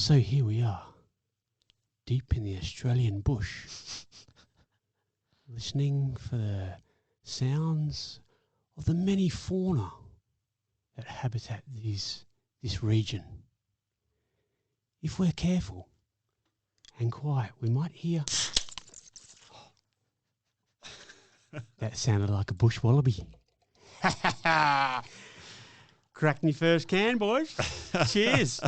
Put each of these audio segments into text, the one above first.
So here we are, deep in the Australian bush, listening for the sounds of the many fauna that habitat this region. If we're careful and quiet, we might hear... That sounded like a bush wallaby. Cracked me first can, boys. Cheers.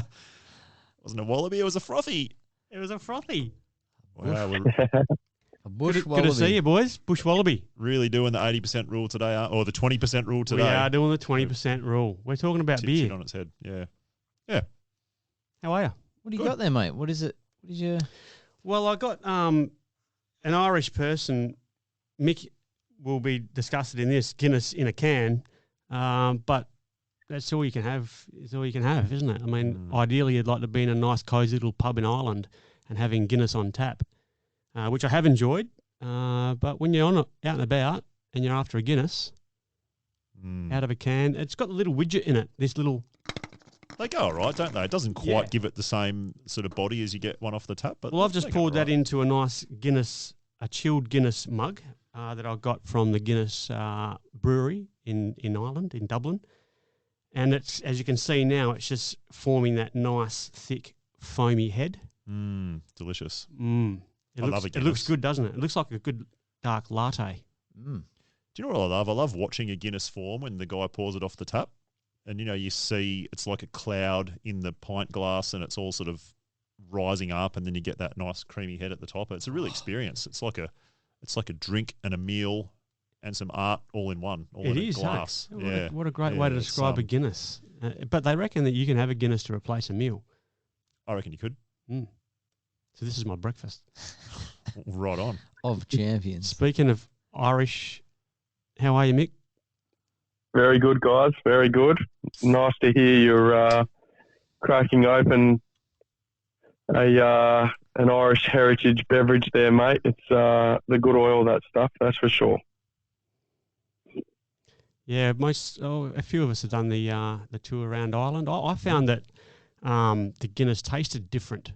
Wasn't a wallaby, it was a frothy. It was a frothy. Wow, we're A bush Good wallaby. to see you, boys. Bush wallaby. really doing the 80% rule today, or the 20% rule today. We are doing the 20% rule. We're talking about Tips it beer. on its head. Yeah. How are you? What do you Good. got there, mate? What is it? What is your... Well, I got an Irish person. Mick will be discussed in this Guinness in a can, but that's all you can have. Is all you can have, isn't it? I mean, ideally, you'd like to be in a nice, cosy little pub in Ireland and having Guinness on tap, which I have enjoyed. But when you're out and about and you're after a Guinness out of a can, it's got the little widget in it. This little... They go all right, don't they? It doesn't quite Yeah. give it the same sort of body as you get one off the tap. But Well, I've just they go poured all that right. into a nice Guinness, a chilled Guinness mug that I got from the Guinness brewery in Ireland, in Dublin. And it's, as you can see now, it's just forming that nice, thick, foamy head. Delicious. It I looks, love a it looks Guinness. good, doesn't it? It looks like a good dark latte. Mm. Do you know what I love? I love watching a Guinness form when the guy pours it off the tap. And, you see it's like a cloud in the pint glass and it's all sort of rising up and then you get that nice creamy head at the top. It's a real experience. It's like a drink and a meal and some art all in one, all in a glass. Hey? What a great way to it's, describe a Guinness. But they reckon that you can have a Guinness to replace a meal. I reckon you could. So this is my breakfast. Right on. Of champions. Speaking of Irish, how are you, Mick? Very good, guys. Very good. Nice to hear you're cracking open an Irish heritage beverage there, mate. It's the good oil, that stuff, that's for sure. Yeah, a few of us have done the tour around Ireland. I found that the Guinness tasted different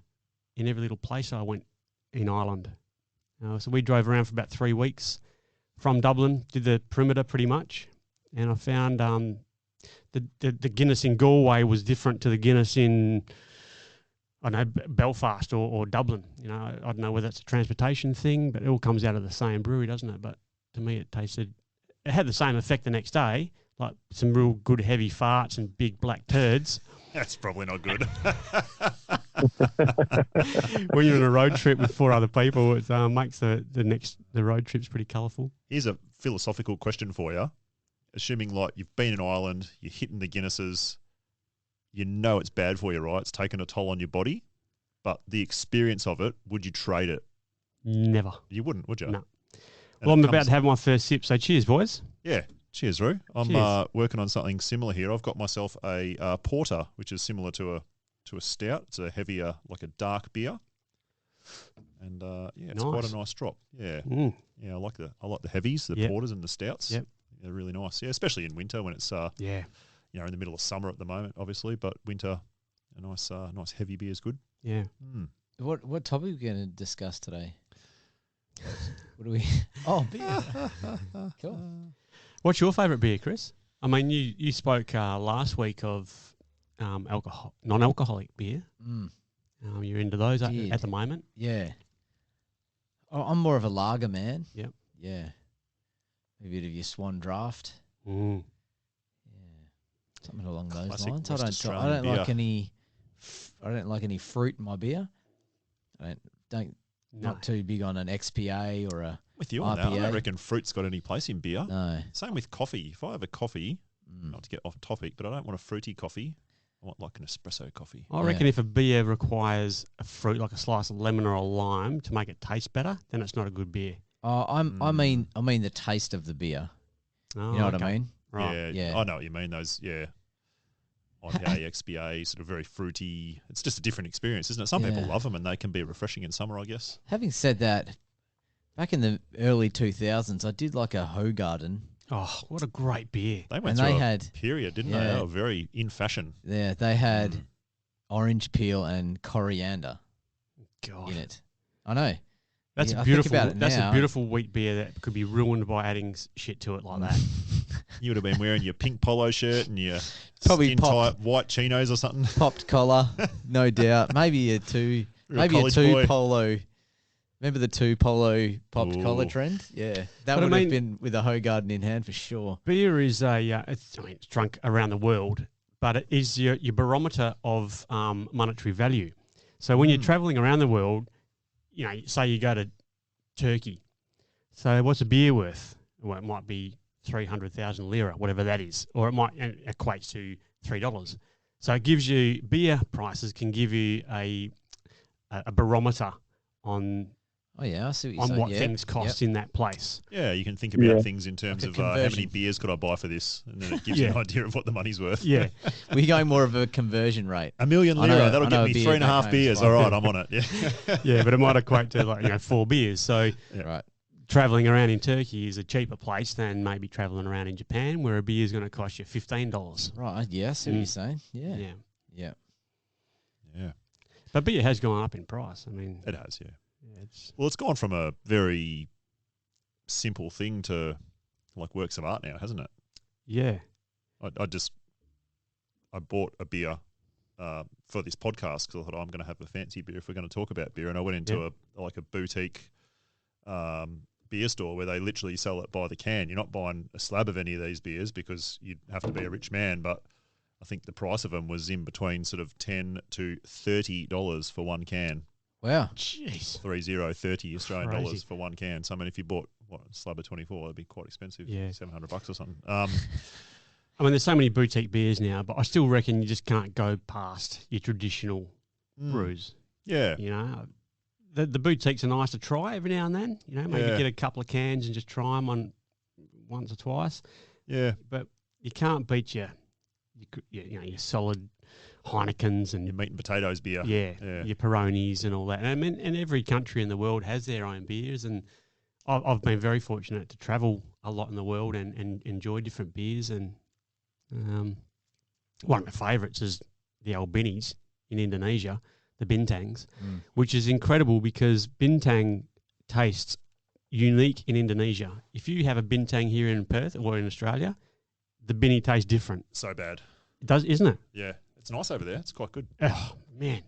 in every little place I went in Ireland. So we drove around for about 3 weeks from Dublin, did the perimeter pretty much, and I found the Guinness in Galway was different to the Guinness in, I don't know, Belfast or Dublin. I don't know whether it's a transportation thing, but it all comes out of the same brewery, doesn't it? But to me, it had the same effect the next day, like some real good heavy farts and big black turds. That's probably not good. When you're on a road trip with 4 other people, it makes the road trips pretty colourful. Here's a philosophical question for you. Assuming like you've been in Ireland, you're hitting the Guinnesses, you know it's bad for you, right? It's taken a toll on your body. But the experience of it, would you trade it? Never. You wouldn't, would you? No. And Well, it I'm about comes- to have my first sip, so cheers, boys. Yeah. Cheers, Roo. I'm Cheers. working on something similar here. I've got myself a porter, which is similar to a stout. It's a heavier, like a dark beer. And it's quite Nice. a nice drop. Yeah. Mm. Yeah, I like the heavies, the Yep. porters and the stouts. Yep. They're really nice. Yeah, especially in winter when it's Yeah. in the middle of summer at the moment, obviously, but winter, a nice heavy beer is good. Yeah. What topic are we going to discuss today? What do we... Oh, beer. Cool. What's your favourite beer, Chris? I mean, you spoke last week of non-alcoholic beer. You're into those Did. at the moment. Yeah. I'm more of a lager man. Yep. Yeah. A bit of your Swan Draft. Mm. Yeah. Something along those Classic lines. West I Australian don't like beer. any. I don't like any fruit in my beer. I don't. No. Not too big on an XPA or a With you on that, I IPA. don't reckon fruit's got any place in beer. no. Same with coffee. If I have a coffee, not to get off topic, but I don't want a fruity coffee. I want like an espresso coffee. I reckon if a beer requires a fruit, like a slice of lemon or a lime, to make it taste better, then it's not a good beer. I mean the taste of the beer. Oh, You know what okay. I mean? Right. Yeah. I know what you mean. Those, IPA, XBA, sort of very fruity. It's just a different experience, isn't it? Some people Yeah. love them and they can be refreshing in summer, I guess. Having said that, back in the early 2000s, I did like a Hoegaarden. Oh, what a great beer. They went And through they a had- period, didn't they? yeah. They were very in fashion. Yeah, they had orange peel and coriander God, in it. I know. that's Yeah, a I think beautiful. about it That's now. a beautiful wheat beer that could be ruined by adding shit to it like that. You would have been wearing your pink polo shirt and your Probably skin popped. tight white chinos or something. Popped collar, no doubt. Maybe a two College boy. polo. Remember the two polo popped Ooh. collar trend? Yeah, that But I would have mean- been with a Hoegaarden in hand for sure. Beer is it's drunk around the world, but it is your barometer of monetary value. So when you're traveling around the world, you know, say you go to Turkey, so what's a beer worth? Well, it might be 300,000 lira, whatever that is, or it might equate to $3. So it gives you beer prices can give you a barometer on Oh yeah, I see what you're on saying. what Yep, things cost in that place. Yeah, you can think about Yeah. things in terms Like of a how many conversion. beers could I buy for this, and then it gives you an Yeah. idea of what the money's worth. Yeah, Yep. We're going more of a conversion rate. $1 million I lira, know- that'll I know get a me beer 3.5 back home is beers. fine. All right, I'm on it. Yeah. yeah, but it might equate to 4 beers. So Yeah. Right. traveling around in Turkey is a cheaper place than maybe traveling around in Japan, where a beer is going to cost you $15. Right. Yeah, I see what Mm. you're saying. Yeah. Yeah, Yeah. Yeah, but beer has gone up in price. I mean, it has, yeah. it's Well, it's gone from a very simple thing to like works of art now, hasn't it? yeah, I bought a beer for this podcast because I thought I'm going to have a fancy beer if we're going to talk about beer, and I went into a boutique beer store where they literally sell it by the can. You're not buying a slab of any of these beers because you'd have to be a rich man, but I think the price of them was in between sort of $10 to $30 for one can. Wow. jeez, 30 Australian Crazy. dollars for one can. So I mean, if you bought a slab of 24, it'd be quite expensive. Yeah. $700 or something. I mean, there's so many boutique beers now, but I still reckon you just can't go past your traditional brews. Yeah, You know, the boutiques are nice to try every now and then. You know, maybe Yeah. get a couple of cans and just try them on once or twice. yeah. But you can't beat your solid Heinekens and Your meat and potatoes beer. yeah, your Peronis and all that. And I mean, and every country in the world has their own beers, and I've been very fortunate to travel a lot in the world and enjoy different beers. And one of my favourites is the Albinis in Indonesia, the Bintangs, which is incredible because Bintang tastes unique in Indonesia. If you have a Bintang here in Perth or in Australia, the Bini tastes different. So bad. It does, isn't it? Yeah, it's nice over there. It's quite good. Oh man,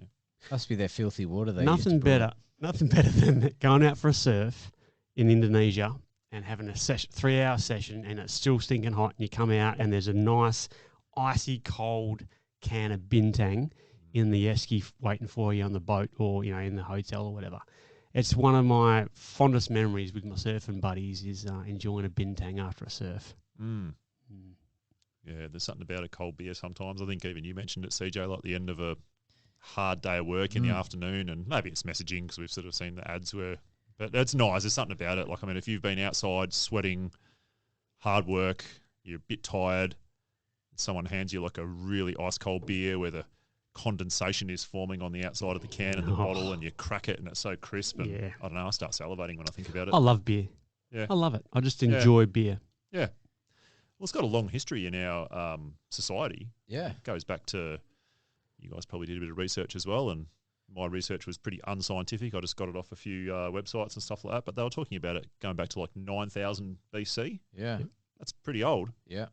Must be their filthy water they nothing better than going out for a surf in Indonesia and having a 3-hour session and it's still stinking hot and you come out and there's a nice icy cold can of Bintang in the esky waiting for you on the boat or in the hotel or whatever. It's one of my fondest memories with my surfing buddies is enjoying a Bintang after a surf. Mm. Yeah, there's something about a cold beer sometimes. I think even you mentioned it, CJ, like the end of a hard day of work in the afternoon, and maybe it's messaging because we've sort of seen the ads where, but it's nice. There's something about it. Like, I mean, if you've been outside sweating, hard work, you're a bit tired, someone hands you like a really ice cold beer where the condensation is forming on the outside of the can and the bottle, and you crack it and it's so crisp. And Yeah. I don't know, I start salivating when I think about it. I love beer. Yeah. I love it. I just enjoy beer. Yeah. Well, it's got a long history in our society. Yeah. It goes back to, you guys probably did a bit of research as well, and my research was pretty unscientific. I just got it off a few websites and stuff like that, but they were talking about it going back to like 9,000 BC. Yeah. That's pretty old. Yeah.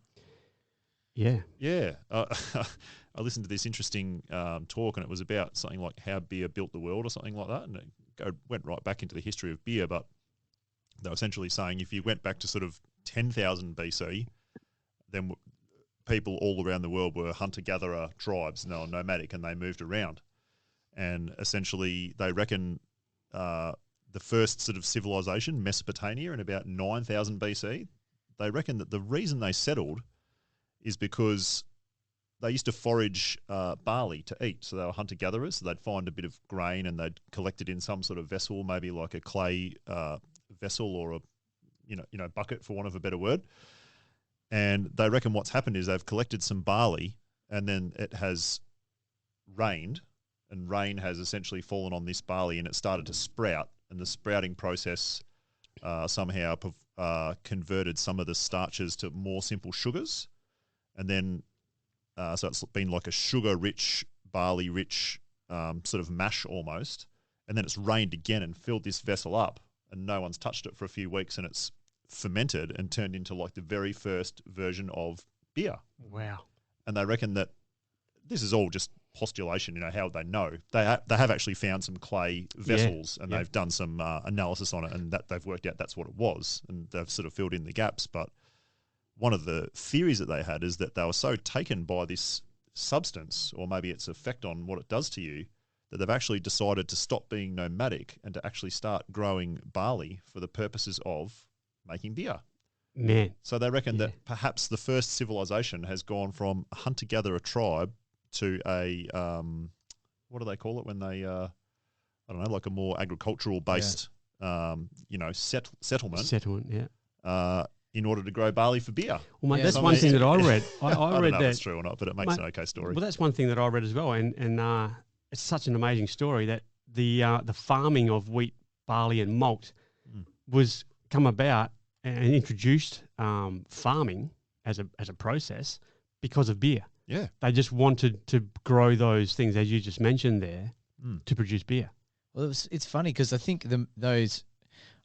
Yeah. Yeah. I listened to this interesting talk, and it was about something like how beer built the world or something like that, and it went right back into the history of beer, but they were essentially saying if you went back to sort of 10,000 BC, then people all around the world were hunter-gatherer tribes, and they were nomadic, and they moved around. And essentially, they reckon the first sort of civilization, Mesopotamia, in about 9,000 BC, they reckon that the reason they settled is because they used to forage barley to eat. So they were hunter-gatherers, so they'd find a bit of grain and they'd collect it in some sort of vessel, maybe like a clay vessel or a bucket, for want of a better word. And they reckon what's happened is they've collected some barley and then it has rained, and rain has essentially fallen on this barley and it started to sprout, and the sprouting process somehow converted some of the starches to more simple sugars. And then, so it's been like a sugar-rich barley-rich sort of mash almost, and then it's rained again and filled this vessel up, and no one's touched it for a few weeks, and it's fermented and turned into like the very first version of beer. Wow. And they reckon that this is all just postulation. How would they know? They have actually found some clay vessels, and they've done some analysis on it, and that they've worked out that's what it was, and they've sort of filled in the gaps. But one of the theories that they had is that they were so taken by this substance, or maybe its effect on what it does to you, that they've actually decided to stop being nomadic and to actually start growing barley for the purposes of making beer. Man. So they reckon that perhaps the first civilization has gone from a hunter-gatherer tribe to a, what do they call it when they, I don't know, like a more agricultural-based, settlement. Settlement, yeah. In order to grow barley for beer. Well, mate, that's one thing that I read. I don't read know that. if it's true or not, but it makes an okay story. Well, that's one thing that I read as well, and it's such an amazing story that the farming of wheat, barley, and malt was come about and introduced farming as a process because of beer. Yeah. They just wanted to grow those things, as you just mentioned there, to produce beer. Well, it's funny because I think those,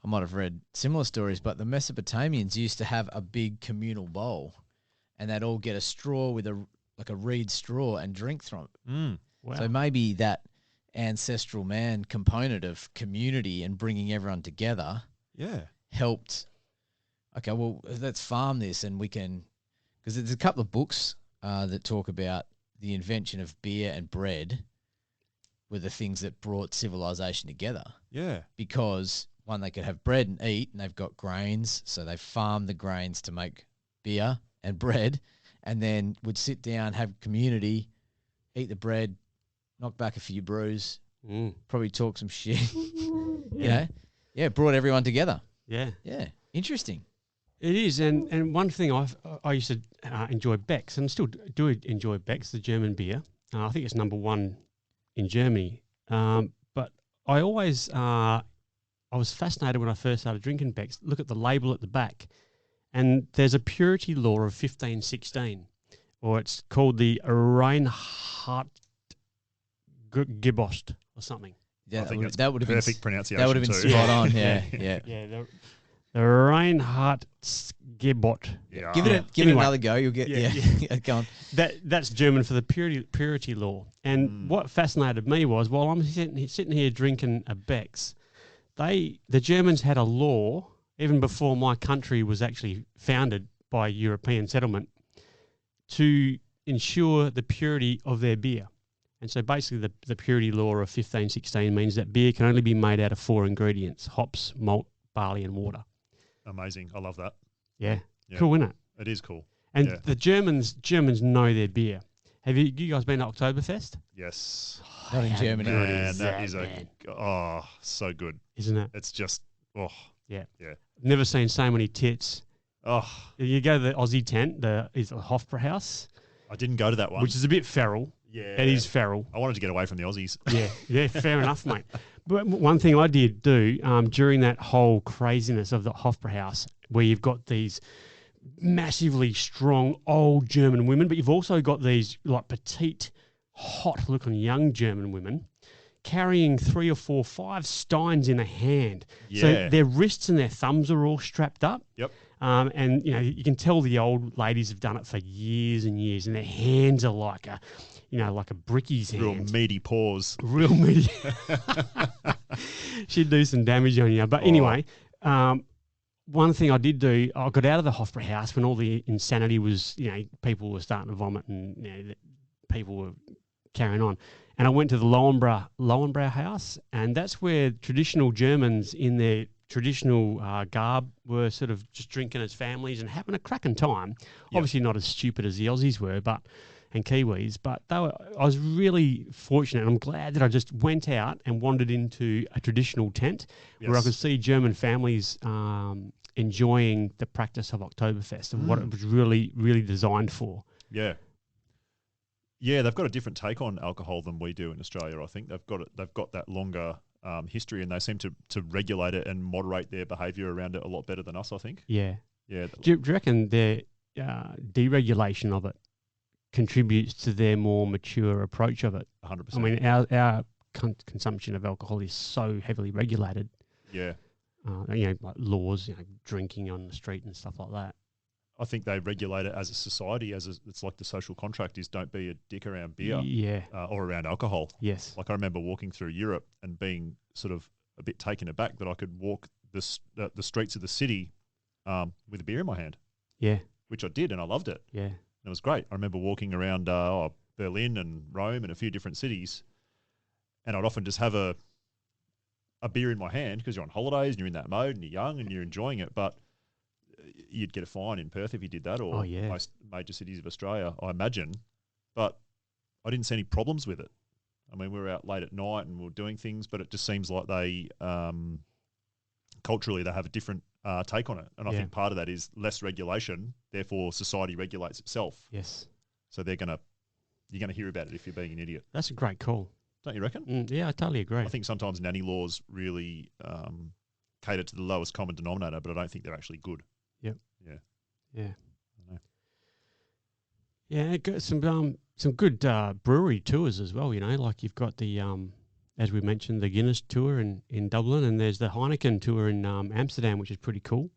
I might have read similar stories, but the Mesopotamians used to have a big communal bowl, and they'd all get a straw with a reed straw and drink from it. Wow. So maybe that ancestral man component of community and bringing everyone together helped. Okay, well, let's farm this, and we can, because there's a couple of books that talk about the invention of beer and bread were the things that brought civilization together. Yeah. Because one, they could have bread and eat, and they've got grains, so they farm the grains to make beer and bread, and then would sit down, have community, eat the bread, knock back a few brews, probably talk some shit. Brought everyone together. Yeah. Yeah, interesting. It is, and one thing I used to enjoy Beck's, and still do enjoy Beck's, the German beer. I think it's number one in Germany. But I always, I was fascinated when I first started drinking Beck's. Look at the label at the back, and there's a purity law of 1516, or it's called the Reinhardt Gebost or something. Yeah, I think that would have perfect pronunciation. That would have been spot on. Yeah. The Reinhardt Gebot. Yeah. Give it another go. You'll get go on. That's German for the purity law. And what fascinated me was, while I'm sitting here drinking a Beck's, the Germans had a law even before my country was actually founded by European settlement to ensure the purity of their beer. And so basically the purity law of 1516 means that beer can only be made out of 4 ingredients: hops, malt, barley, and water. Amazing. I love that. Yeah. Cool, isn't it? It is cool. And the Germans know their beer. Have you guys been to Oktoberfest? Yes. Not in Germany. Man, that is so good. Isn't it? It's just, Yeah. Yeah. Never seen so many tits. Oh. You go to the Aussie tent, is the Hofbrauhaus. I didn't go to that one. Which is a bit feral. Yeah. It is feral. I wanted to get away from the Aussies. Yeah, fair enough, mate. But one thing I did do during that whole craziness of the Hofbrauhaus, where you've got these massively strong old German women, but you've also got these like petite, hot-looking young German women carrying 3 or 4, 5 steins in a hand. Yeah. So their wrists and their thumbs are all strapped up. Yep. And you can tell the old ladies have done it for years and years, and their hands are like a bricky's hand. Real meaty paws. Real meaty. She'd do some damage on you. But anyway, one thing I did do, I got out of the Hofbrauhaus when all the insanity was, people were starting to vomit and people were carrying on. And I went to the Lowenbrauhaus, and that's where traditional Germans in their traditional garb were sort of just drinking as families and having a cracking time. Yep. Obviously not as stupid as the Aussies were, and Kiwis, but I was really fortunate, and I'm glad that I just went out and wandered into a traditional tent where I could see German families enjoying the practice of Oktoberfest and what it was really, really designed for. Yeah. Yeah, they've got a different take on alcohol than we do in Australia, I think. They've got that longer history, and they seem to regulate it and moderate their behaviour around it a lot better than us, I think. Yeah. Yeah. Do you reckon their deregulation of it contributes to their more mature approach of it. 100%. I mean, our consumption of alcohol is so heavily regulated. Yeah. Like laws, drinking on the street and stuff like that. I think they regulate it as a society, it's like the social contract is don't be a dick around beer, or around alcohol. Yes. Like I remember walking through Europe and being sort of a bit taken aback that I could walk the streets of the city with a beer in my hand. Yeah. Which I did, and I loved it. Yeah. And it was great. I remember walking around Berlin and Rome and a few different cities, and I'd often just have a beer in my hand because you're on holidays and you're in that mode and you're young and you're enjoying it, but you'd get a fine in Perth if you did that, or most major cities of Australia, I imagine. But I didn't see any problems with it. I mean, we were out late at night and we were doing things, but it just seems like they, culturally, they have a different take on it. And I think part of that is less regulation, therefore society regulates itself. Yes. So you're going to hear about it if you're being an idiot. That's a great call. Don't you reckon? Yeah, I totally agree. I think sometimes nanny laws really cater to the lowest common denominator, but I don't think they're actually good. Yep. Yeah. Yeah. I know. Yeah, it got some good brewery tours as well. Like you've got the as we mentioned, the Guinness tour in Dublin, and there's the Heineken tour in Amsterdam, which is pretty cool.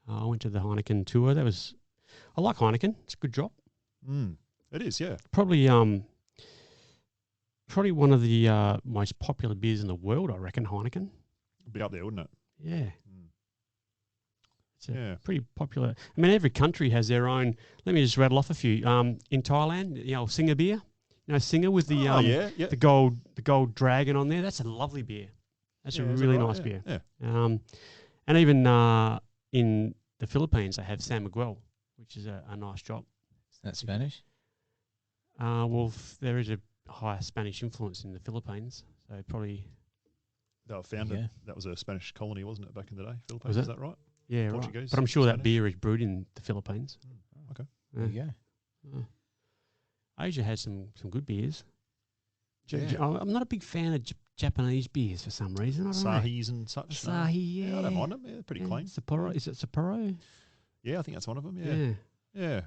I went to the Heineken tour. I like Heineken. It's a good drop. It is, yeah. Probably one of the most popular beers in the world, I reckon. Heineken. It'd be up there, wouldn't it? Yeah. It's pretty popular. I mean, every country has their own. Let me just rattle off a few. In Thailand, Singer beer. Singer with the the gold dragon on there. That's a lovely beer. That's a really nice beer. Yeah. And even in the Philippines, they have San Miguel, which is a nice drop. Is that Spanish? Well, there is a high Spanish influence in the Philippines, so probably. They were founded. That was a Spanish colony, wasn't it, back in the day? Philippines, was is that right? Yeah, Portuguese, right. But I'm sure Spanish? that beer is brewed in the Philippines. Okay. There you go. Asia has some good beers. Yeah. I'm not a big fan of Japanese beers for some reason. I don't know. Sahis and such. Asahi, I don't mind them. Yeah, pretty clean. Sapporo, is it Sapporo? Yeah, I think that's one of them. Yeah.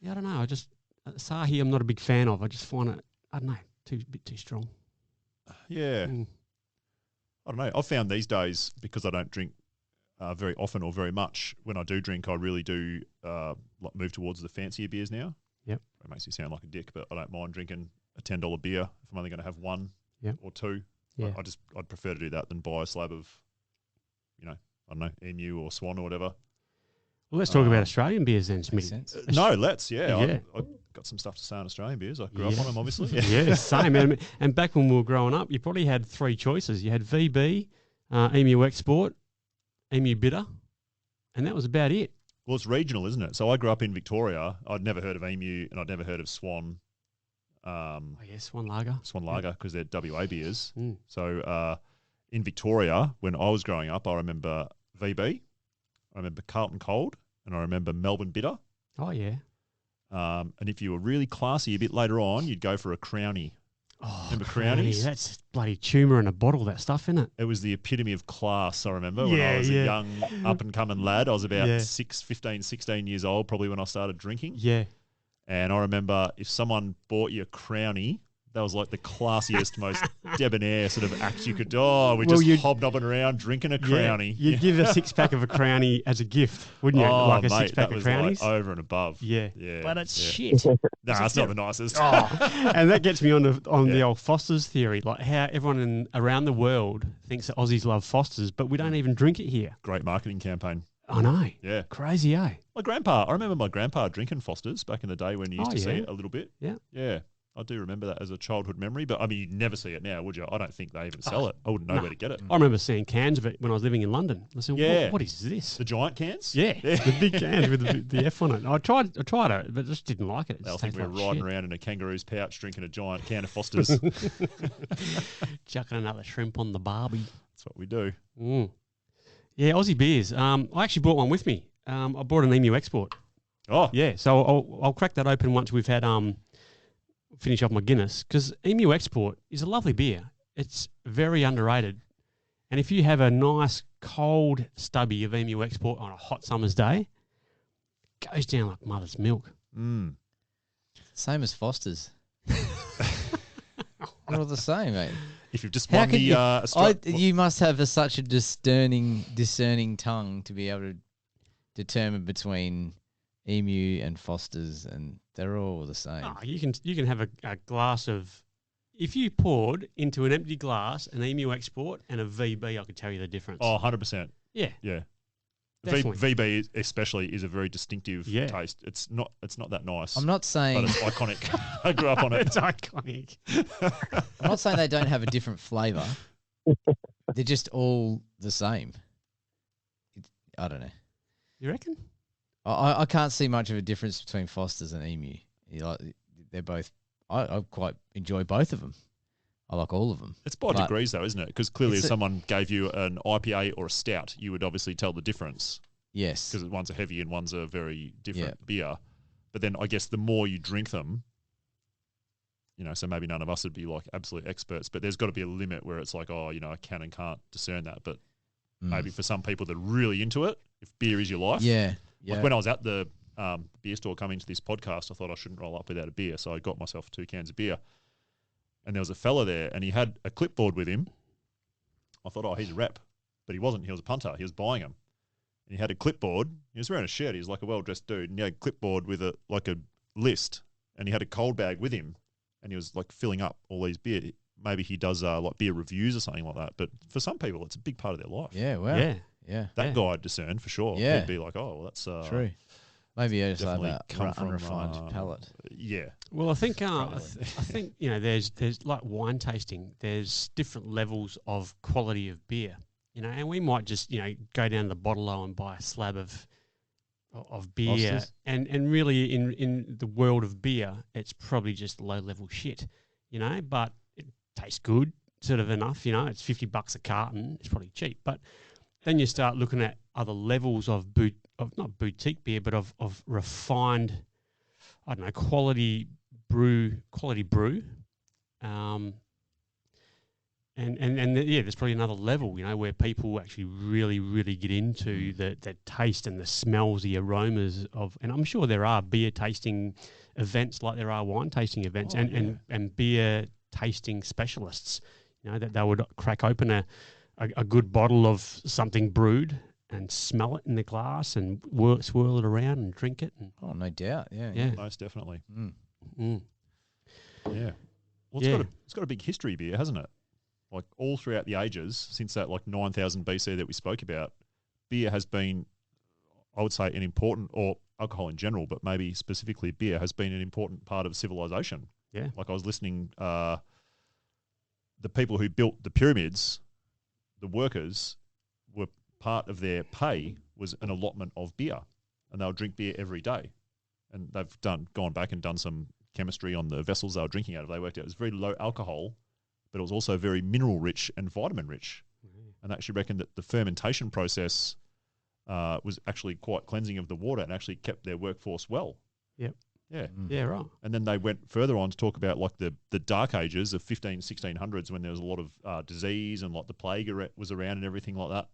Yeah, I don't know. Asahi, I'm not a big fan of. I just find it, I don't know, a bit too strong. Yeah. I don't know. I've found these days, because I don't drink very often or very much, when I do drink, I really do move towards the fancier beers now. Yep. It makes me sound like a dick, but I don't mind drinking a $10 beer if I'm only going to have one or two. Yeah. I'd prefer to do that than buy a slab of, I don't know, Emu or Swan or whatever. Well, let's talk about Australian beers then, Smitty. No, let's. Yeah. I've got some stuff to say on Australian beers. I grew up on them, obviously. Yeah, same. And back when we were growing up, you probably had three choices. You had VB, Emu Export, Emu Bitter, and that was about it. Well, it's regional, isn't it? So I grew up in Victoria. I'd never heard of Emu and I'd never heard of Swan. Swan Lager. Swan Lager, because they're WA beers. Mm. So in Victoria, when I was growing up, I remember VB, I remember Carlton Cold, and I remember Melbourne Bitter. Oh, yeah. And if you were really classy a bit later on, you'd go for a Crownie. Oh, remember Crownies? That's bloody tumour in a bottle, that stuff, isn't it? It was the epitome of class, I remember, when I was a young up-and-coming lad. I was about 15, 16 years old, probably when I started drinking. Yeah. And I remember if someone bought you a Crownie, that was like the classiest, most debonair sort of act you could do. Oh, we're just hobnobbing around drinking a Crownie. You'd give a six-pack of a Crownie as a gift, wouldn't you? Oh, like a mate, six-pack that of was Crownies. like over and above. Yeah. But it's shit. No, it's not the nicest. And that gets me on the old Foster's theory, like how everyone around the world thinks that Aussies love Foster's, but we don't even drink it here. Great marketing campaign. I know. Yeah. Crazy, eh? I remember my grandpa drinking Foster's back in the day when you used to see it a little bit. Yeah. Yeah. I do remember that as a childhood memory, but I mean, you'd never see it now, would you? I don't think they even sell it. I wouldn't know where to get it. I remember seeing cans of it when I was living in London. I said, what is this? The giant cans? Yeah, the big cans with the F on it. I tried it, but just didn't like it. I think we were riding around in a kangaroo's pouch drinking a giant can of Foster's. Chucking another shrimp on the barbie. That's what we do. Mm. Yeah, Aussie beers. I actually brought one with me. I brought an Emu Export. Oh. Yeah, so I'll crack that open once we've had finish off my Guinness, because Emu Export is a lovely beer. It's very underrated. And if you have a nice cold stubby of Emu Export on a hot summer's day, it goes down like mother's milk. Mm. Same as Foster's. They're all the same, mate. If you've just won the... you must have such a discerning tongue to be able to determine between Emu and Foster's, and they're all the same. Oh, you can have a glass of... If you poured into an empty glass an Emu Export and a VB, I could tell you the difference. Oh, 100%. Yeah. Yeah. Definitely. VB especially is a very distinctive taste. It's not that nice. I'm not saying... But it's iconic. I grew up on it. It's iconic. I'm not saying they don't have a different flavour. They're just all the same. I don't know. You reckon? I can't see much of a difference between Foster's and Emu. They're both... I quite enjoy both of them. I like all of them. It's by degrees, though, isn't it? Because clearly if someone gave you an IPA or a stout, you would obviously tell the difference. Yes. Because one's a heavy and one's a very different beer. But then I guess the more you drink them, so maybe none of us would be like absolute experts, but there's got to be a limit where it's like, I can and can't discern that. But maybe for some people that are really into it, if beer is your life. Yeah. Like when I was at the beer store coming to this podcast, I thought I shouldn't roll up without a beer. So I got myself 2 cans of beer. And there was a fella there, and he had a clipboard with him. I thought, he's a rep. But he wasn't. He was a punter. He was buying them. And he had a clipboard. He was wearing a shirt. He was like a well-dressed dude. And he had a clipboard with a list. And he had a cold bag with him. And he was like filling up all these beer. Maybe he does like beer reviews or something like that. But for some people, it's a big part of their life. Yeah, wow. Yeah. That guy I'd discern for sure. Yeah. He'd be like, that's... True. Maybe it's like definitely that unrefined palate. Yeah. Well, I think I think there's like wine tasting. There's different levels of quality of beer, and we might just go down to the bottle-o and buy a slab of beer, Foster's. and really in the world of beer, it's probably just low-level shit, but it tastes good, sort of enough. It's $50 a carton. It's probably cheap, but then you start looking at other levels of not boutique beer, but of refined, quality brew. And there's probably another level, where people actually really, really get into the taste and the smells, the aromas of, and I'm sure there are beer tasting events like there are wine tasting events and beer tasting specialists, that they would crack open a good bottle of something brewed and smell it in the glass and swirl it around and drink it. And no doubt. Yeah. Most definitely. Mm. Yeah. Well, it's got a big history, beer, hasn't it? Like all throughout the ages, since that 9000 BC that we spoke about, beer has been, I would say, an important, or alcohol in general, but maybe specifically beer, has been an important part of civilization. Yeah. Like I was listening, the people who built the pyramids, the workers, were part of their pay was an allotment of beer, and they'll drink beer every day. And they've gone back and done some chemistry on the vessels they were drinking out of. They worked out it was very low alcohol, but it was also very mineral rich and vitamin rich. Mm-hmm. And they actually reckoned that the fermentation process was actually quite cleansing of the water and actually kept their workforce well. Yep. Yeah. Yeah, right. And then they went further on to talk about like the dark ages of 1600s when there was a lot of disease and like the plague was around and everything like that.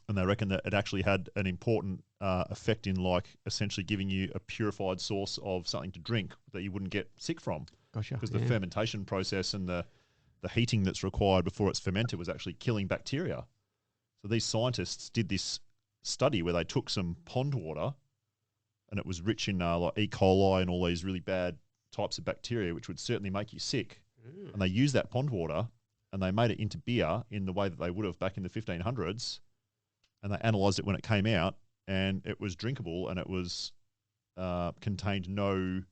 And they reckon that it actually had an important effect in like essentially giving you a purified source of something to drink that you wouldn't get sick from. Gotcha. Because the fermentation process and the heating that's required before it's fermented was actually killing bacteria. So these scientists did this study where they took some pond water and it was rich in like E. coli and all these really bad types of bacteria, which would certainly make you sick. Mm. And they used that pond water and they made it into beer in the way that they would have back in the 1500s. And they analysed it when it came out, and it was drinkable, and it was contained no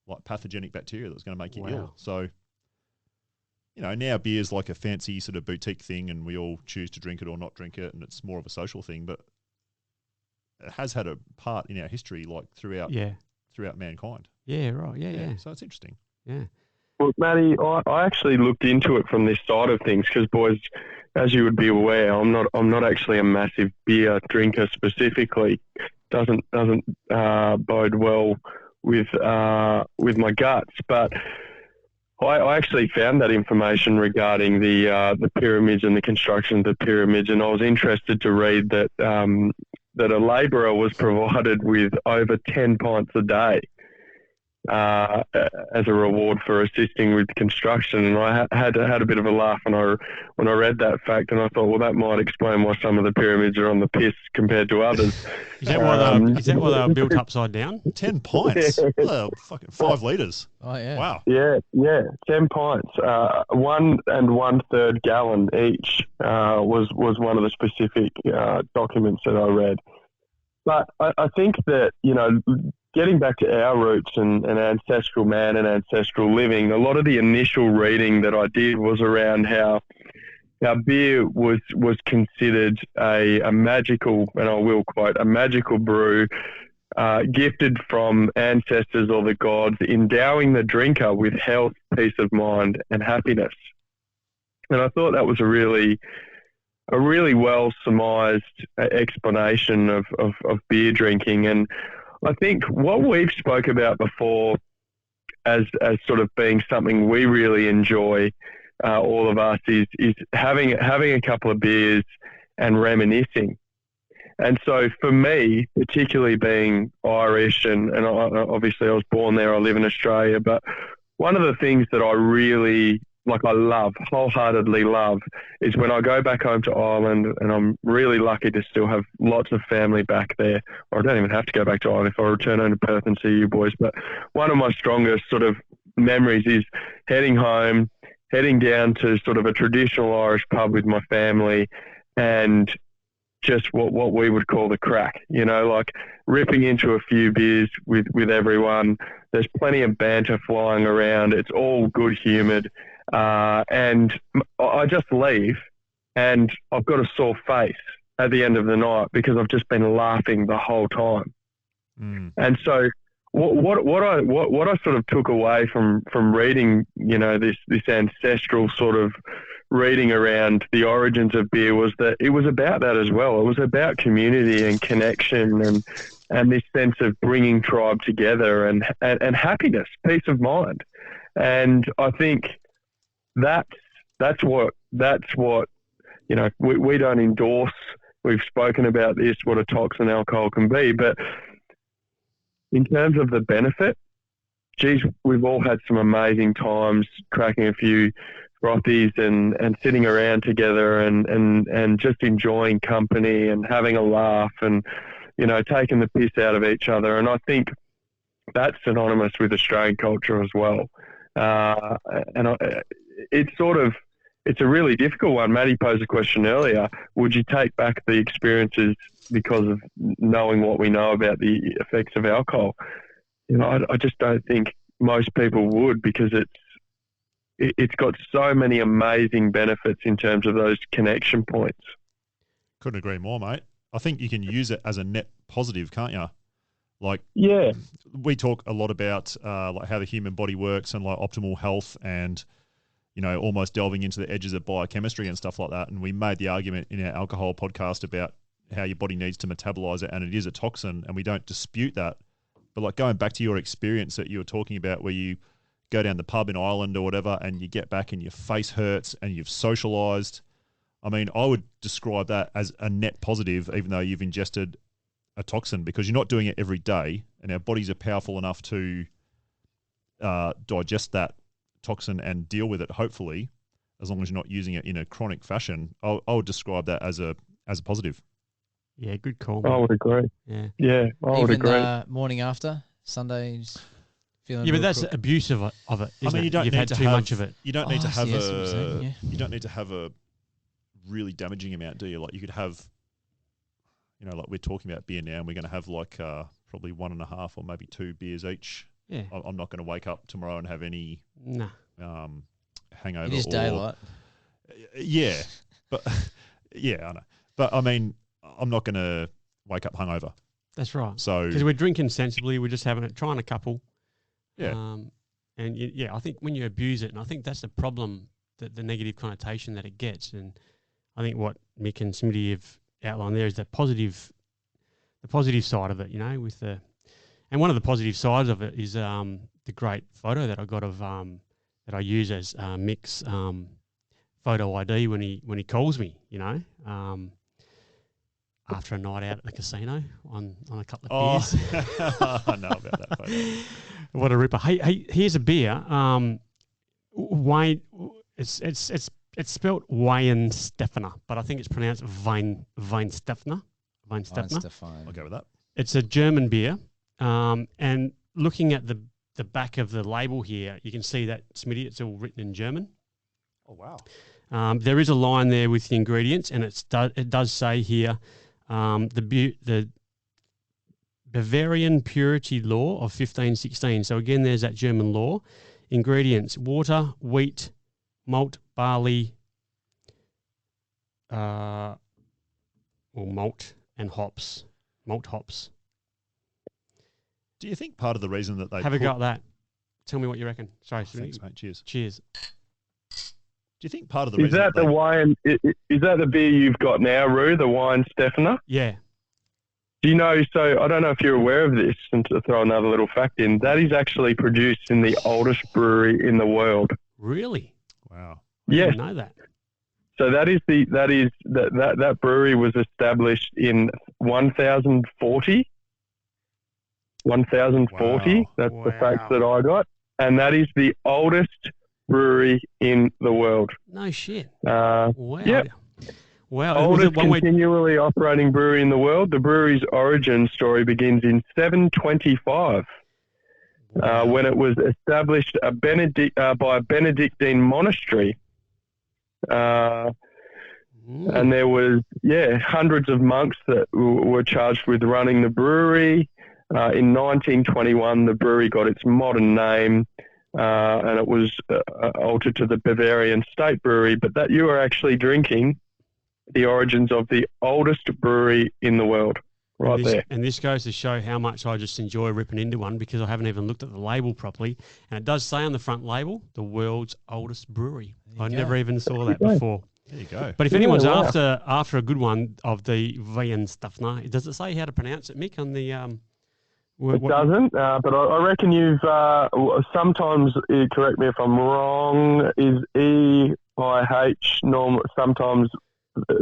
like pathogenic bacteria that was going to make you ill. So, now beer's like a fancy sort of boutique thing, and we all choose to drink it or not drink it, and it's more of a social thing. But it has had a part in our history, like throughout mankind. Yeah, right. Yeah. So it's interesting. Yeah. Well, Matty, I actually looked into it from this side of things because, boys, as you would be aware, I'm not actually a massive beer drinker specifically. Doesn't bode well with my guts. But I actually found that information regarding the pyramids and the construction of the pyramids, and I was interested to read that that a labourer was provided with over 10 pints a day. as a reward for assisting with construction. And I had a bit of a laugh when I read that fact, and I thought, well, that might explain why some of the pyramids are on the piss compared to others. Is that why they were built upside down? 10 pints? Well, fucking 5 litres. Oh, yeah. Wow. Yeah, 10 pints. 1 1/3 gallon each was one of the specific documents that I read. But I think that, getting back to our roots and ancestral man and ancestral living, a lot of the initial reading that I did was around how beer was considered a magical, and I will quote, a magical brew gifted from ancestors or the gods, endowing the drinker with health, peace of mind, and happiness. And I thought that was a really well surmised explanation of beer drinking. And I think what we've spoke about before as sort of being something we really enjoy, all of us, is having a couple of beers and reminiscing. And so for me, particularly being Irish, and obviously I was born there, I live in Australia, but one of the things that I really wholeheartedly love, is when I go back home to Ireland, and I'm really lucky to still have lots of family back there, or I don't even have to go back to Ireland if I return home to Perth and see you boys. But one of my strongest sort of memories is heading home, heading down to sort of a traditional Irish pub with my family, and just what we would call the crack, like ripping into a few beers with everyone. There's plenty of banter flying around. It's all good humoured. And I just leave, and I've got a sore face at the end of the night because I've just been laughing the whole time. And so what I sort of took away from reading, this ancestral sort of reading around the origins of beer, was that it was about that as well. It was about community and connection and this sense of bringing tribe together and happiness, peace of mind. And I think that's what we don't endorse. We've spoken about this, what a toxin alcohol can be, but in terms of the benefit, geez, we've all had some amazing times cracking a few frothies and sitting around together and just enjoying company and having a laugh and, taking the piss out of each other. And I think that's synonymous with Australian culture as well. It's a really difficult one. Maddie posed a question earlier. Would you take back the experiences because of knowing what we know about the effects of alcohol? I just don't think most people would, because it's got so many amazing benefits in terms of those connection points. Couldn't agree more, mate. I think you can use it as a net positive, can't you? Like, yeah, we talk a lot about like how the human body works and like optimal health and, almost delving into the edges of biochemistry and stuff like that. And we made the argument in our alcohol podcast about how your body needs to metabolize it, and it is a toxin, and we don't dispute that. But like going back to your experience that you were talking about, where you go down the pub in Ireland or whatever, and you get back and your face hurts and you've socialized. I mean, I would describe that as a net positive, even though you've ingested a toxin, because you're not doing it every day, and our bodies are powerful enough to digest that toxin and deal with it, hopefully, as long as you're not using it in a chronic fashion. I would describe that as a positive. Yeah, good call. I would agree. Yeah, I would agree. Morning after Sundays, feeling. Yeah, but that's abuse of it. I mean, you don't You've need had to too have, much of it. You don't need to have you don't need to have a really damaging amount, do you? Like you could have, like we're talking about beer now, and we're going to have like probably 1.5 or maybe 2 beers each. Yeah. I'm not going to wake up tomorrow and have any hangover. It is daylight. Yeah, but yeah, I know. But I mean, I'm not going to wake up hungover. That's right. So because we're drinking sensibly, we're just trying a couple. Yeah. I think when you abuse it, and I think that's the problem, the negative connotation that it gets. And I think what Mick and Smitty have outlined there is the positive side of it. And one of the positive sides of it is the great photo that I got of that I use as Mick's photo ID when he calls me. after a night out at the casino on a couple of Oh, beers. I know about that photo. What a ripper! Hey, here's a beer. Wayne, it's spelt Weihenstephaner, but I think it's pronounced Weihenstephaner. Weihenstephaner. I'll go with that. It's a German beer, and looking at the back of the label here, you can see that, Smitty, it's all written in German. Oh, wow. There is a line there with the ingredients, and it does say here the Bavarian Purity Law of 1516. So again, there's that German law. Ingredients: water, wheat, malt, barley, or malt and hops. Malt hops. Do you think part of the reason that they have a go at that? Tell me what you reckon. Sorry, thanks, mate. Cheers. Cheers. Do you think part of the reason that the wine? Is that the beer you've got now, Roo? The Weihenstephaner? Yeah. Do you know? So I don't know if you're aware of this. And to throw another little fact in, that is actually produced in the oldest brewery in the world. Really? Wow. Yeah. I didn't know that. So that brewery was established in 1040. 1040. Wow. That's the facts that I got, and that is the oldest brewery in the world. No shit. Wow. Yeah. Wow. Oldest continually operating brewery in the world. The brewery's origin story begins in 725, when it was established by a Benedictine monastery. And there was, hundreds of monks that were charged with running the brewery. In 1921, the brewery got its modern name, and it was altered to the Bavarian State Brewery. But that you are actually drinking the origins of the oldest brewery in the world, there. And this goes to show how much I just enjoy ripping into one, because I haven't even looked at the label properly. And it does say on the front label, the world's oldest brewery. I never even saw that before. There you go. But if anyone's after a good one of the Weihenstephaner, does it say how to pronounce it, Mick, on the... It doesn't, but I reckon you've sometimes, correct me if I'm wrong, is E-I-H sometimes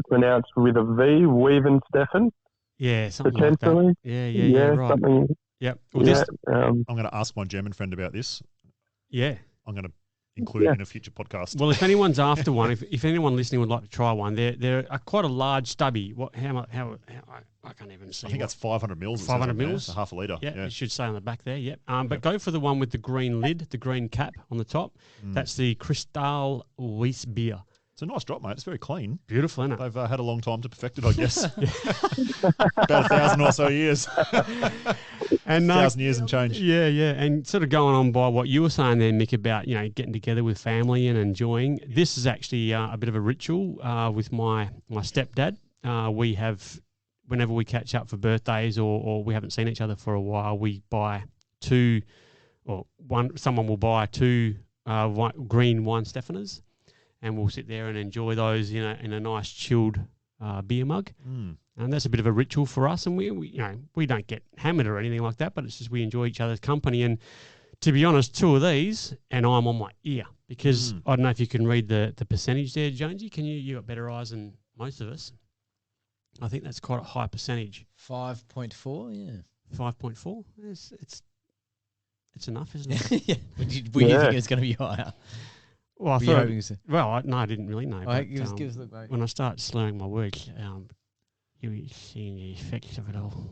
pronounced with a V, Weihenstephaner? Yeah, something potentially. Like that. Yeah, right. Something. Yep. Well, I'm going to ask my German friend about this. Yeah. I'm going to include it in a future podcast. Well, if anyone's after one, if anyone listening would like to try one, they're quite a large stubby. How I can't even see. I think that's 500 mils. 500 mils, half a litre. Yeah, it should say on the back there. Yep. But go for the one with the green lid, the green cap on the top. That's the Kristall Weißbier. It's a nice drop, mate. It's very clean. Beautiful, isn't it? They've had a long time to perfect it, I guess. About 1,000 or so years. And 1,000 years and change. Yeah. And sort of going on by what you were saying there, Mick, about getting together with family and enjoying. This is actually a bit of a ritual with my stepdad. We have, whenever we catch up for birthdays or we haven't seen each other for a while, we buy someone will buy two green Weihenstephaners. And we'll sit there and enjoy those in a nice chilled beer mug. And that's a bit of a ritual for us. And we don't get hammered or anything like that, but it's just we enjoy each other's company. And to be honest, two of these, and I'm on my ear, because I don't know if you can read the percentage there, Jonesy. Can you got better eyes than most of us? I think that's quite a high percentage. 5.4, yeah. 5.4. It's enough, isn't it? Yeah. Were you thinking it's going to be higher? Well, I thought. I didn't really know. Give us a look, mate. When I start slurring my words, you'll see the effects of it all.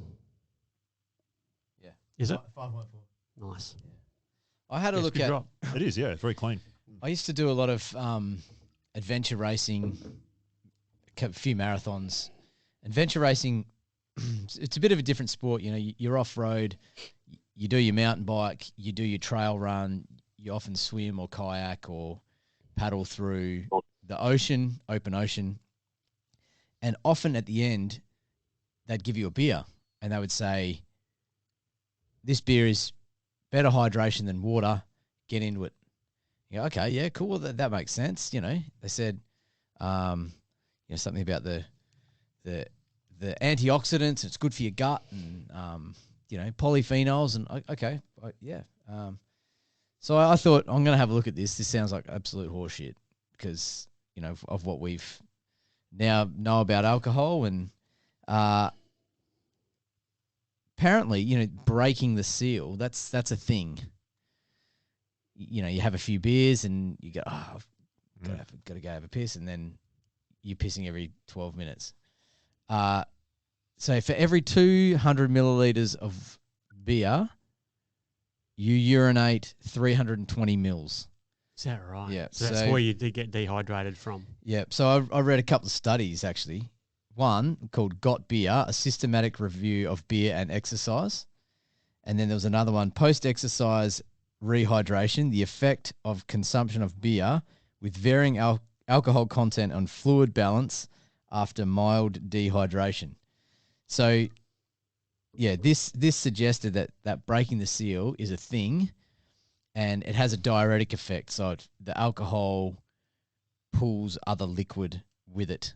Yeah. Is it? 5.4. Nice. Yeah. I had a look at. Drop. It is, yeah. Very clean. I used to do a lot of adventure racing, a few marathons. Adventure racing, it's a bit of a different sport. You're off road. You do your mountain bike. You do your trail run. You often swim or kayak or paddle through the ocean, open ocean. And often at the end, they'd give you a beer and they would say, this beer is better hydration than water. Get into it. You go, okay, yeah, cool. That makes sense. They said, something about the antioxidants. It's good for your gut and, polyphenols and okay. Yeah. So I thought, I'm going to have a look at this. This sounds like absolute horseshit because, of what we've now know about alcohol. And Apparently, you know, breaking the seal, that's a thing. You know, you have a few beers and you go, oh, I've got to go have a piss, and then you're pissing every 12 minutes. So for every 200 milliliters of beer, you urinate 320 mils. Is that right? Yeah. So that's where you get dehydrated from. Yeah. So I read a couple of studies, actually. One called Got Beer, a systematic review of beer and exercise. And then there was another one, post-exercise rehydration, the effect of consumption of beer with varying alcohol content on fluid balance after mild dehydration. So, yeah, this suggested that breaking the seal is a thing, and it has a diuretic effect. So the alcohol pulls other liquid with it,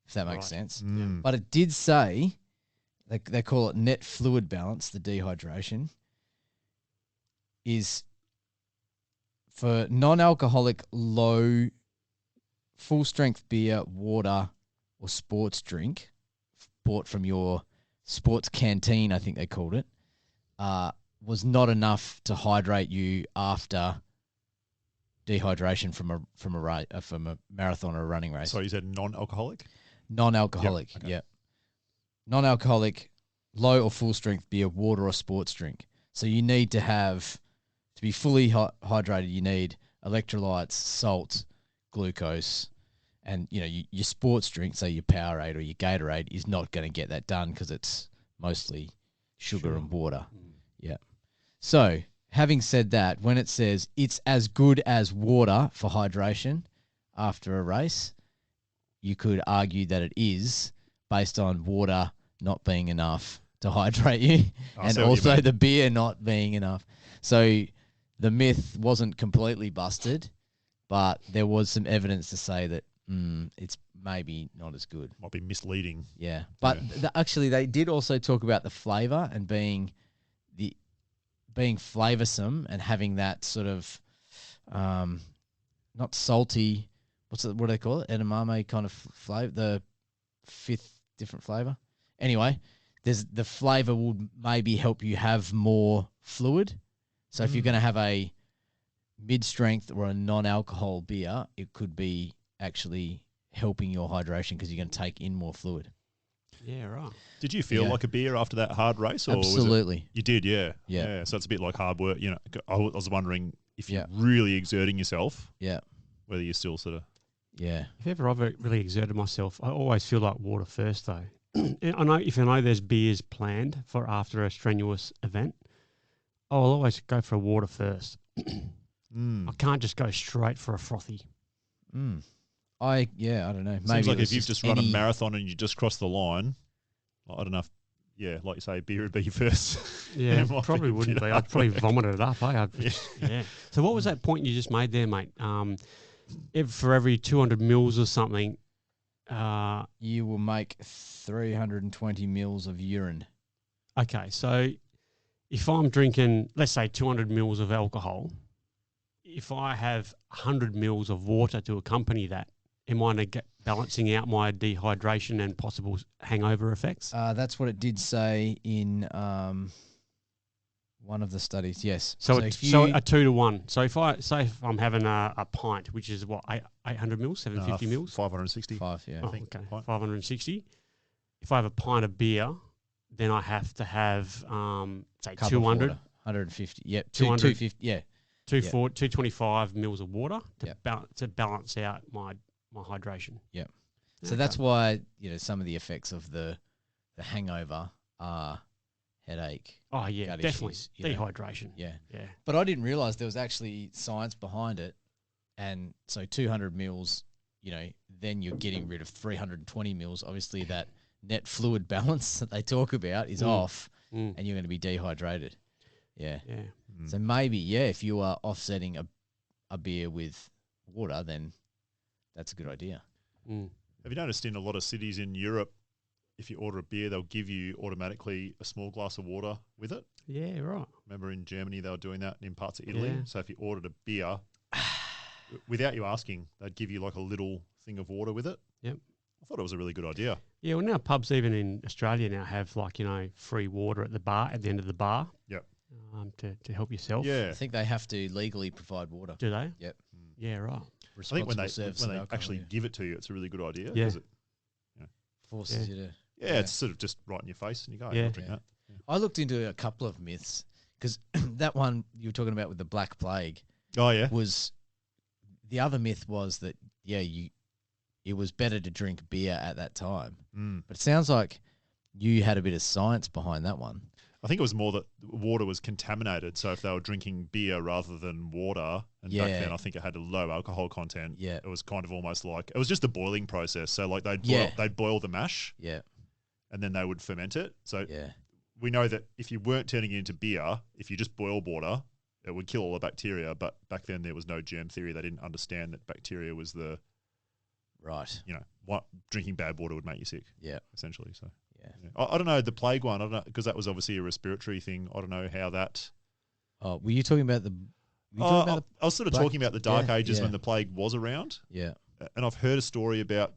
if that makes sense. But it did say, they call it net fluid balance, the dehydration, is for non-alcoholic, low, full-strength beer, water, or sports drink, bought from your sports canteen, I think they called it, was not enough to hydrate you after dehydration from a marathon or a running race. So you said non-alcoholic? Non-alcoholic, Yep. Okay. yeah. Non-alcoholic, low or full-strength beer, water, or sports drink. So you need to be fully hydrated, you need electrolytes, salt, glucose, and you know your sports drink, say your Powerade or your Gatorade, is not going to get that done because it's mostly sugar and water. Yeah. So having said that, when it says it's as good as water for hydration after a race, you could argue that it is based on water not being enough to hydrate you, and also the beer not being enough. So the myth wasn't completely busted, but there was some evidence to say that it's maybe not as good. Might be misleading. Yeah. But actually, they did also talk about the flavor and being flavorsome and having that sort of not salty. What do they call it? Edamame kind of flavor. The fifth different flavor. Anyway, the flavor will maybe help you have more fluid. So if you're going to have a mid-strength or a non-alcohol beer, it could be actually helping your hydration because you're going to take in more fluid. Yeah, right. Did you feel like a beer after that hard race? Or Absolutely. You did, yeah. So it's a bit like hard work. You know, I was wondering if you're Yeah. really exerting yourself, Yeah. whether you're still sort of... Yeah. If ever I've really exerted myself, I always feel like water first, though. I know there's beers planned for after a strenuous event, I'll always go for water first. I can't just go straight for a frothy. I don't know. Maybe Seems like if you've just run a marathon and you just cross the line, I don't know if, like you say, beer would be first. Yeah, probably wouldn't be. I'd probably vomit it up. Yeah. So what was that point you just made there, mate? For every 200 mils or something, you will make 320 mils of urine. Okay, so if I'm drinking, let's say 200 mils of alcohol, if I have 100 mils of water to accompany that, am I balancing out my dehydration and possible hangover effects? That's what it did say in one of the studies. Yes. So a 2-to-1. So if I'm having a pint, which is what 800 mils, 750 mils, 560. Yeah. Oh, okay, 560. If I have a pint of beer, then I have to have say 200, 150. Yep. 250. Yeah. 225 mils of water to balance out my hydration. Yeah. So that's why some of the effects of the hangover are headache. Oh yeah, definitely issues, dehydration. Yeah. But I didn't realize there was actually science behind it, and so 200 mils, then you're getting rid of 320 mils. Obviously, that net fluid balance that they talk about is off, and you're going to be dehydrated. Yeah. So maybe, if you are offsetting a beer with water, then that's a good idea. Have you noticed in a lot of cities in Europe, if you order a beer, they'll give you automatically a small glass of water with it? Yeah, right. Remember in Germany they were doing that, in parts of Italy? Yeah. So if you ordered a beer, without you asking, they'd give you like a little thing of water with it. Yep. I thought it was a really good idea. Yeah, well, now pubs even in Australia now have free water at the bar at the end of the bar. Yep. To help yourself. Yeah. I think they have to legally provide water. Do they? Yep. Yeah, right. I think when they actually yeah. give it to you, it's a really good idea. Yeah. It forces you to. Yeah, it's sort of just right in your face, and you go, I'll drink that. Yeah. I looked into a couple of myths because that one you were talking about with the Black Plague. Oh yeah. Was the other myth was that it was better to drink beer at that time. But it sounds like you had a bit of science behind that one. I think it was more that water was contaminated. So if they were drinking beer rather than water, and back then I think it had a low alcohol content. Yeah. It was kind of almost like it was just a boiling process. So like they'd boil the mash. Yeah. And then they would ferment it. So yeah. we know that if you weren't turning it into beer, if you just boiled water, it would kill all the bacteria. But back then there was no germ theory. They didn't understand that bacteria was the right. What drinking bad water would make you sick. Yeah. Essentially. So. Yeah. I don't know the plague one. I don't know because that was obviously a respiratory thing. I don't know how that. Oh, were you talking about the? I was sort of talking about the Dark Ages when the plague was around. Yeah. And I've heard a story about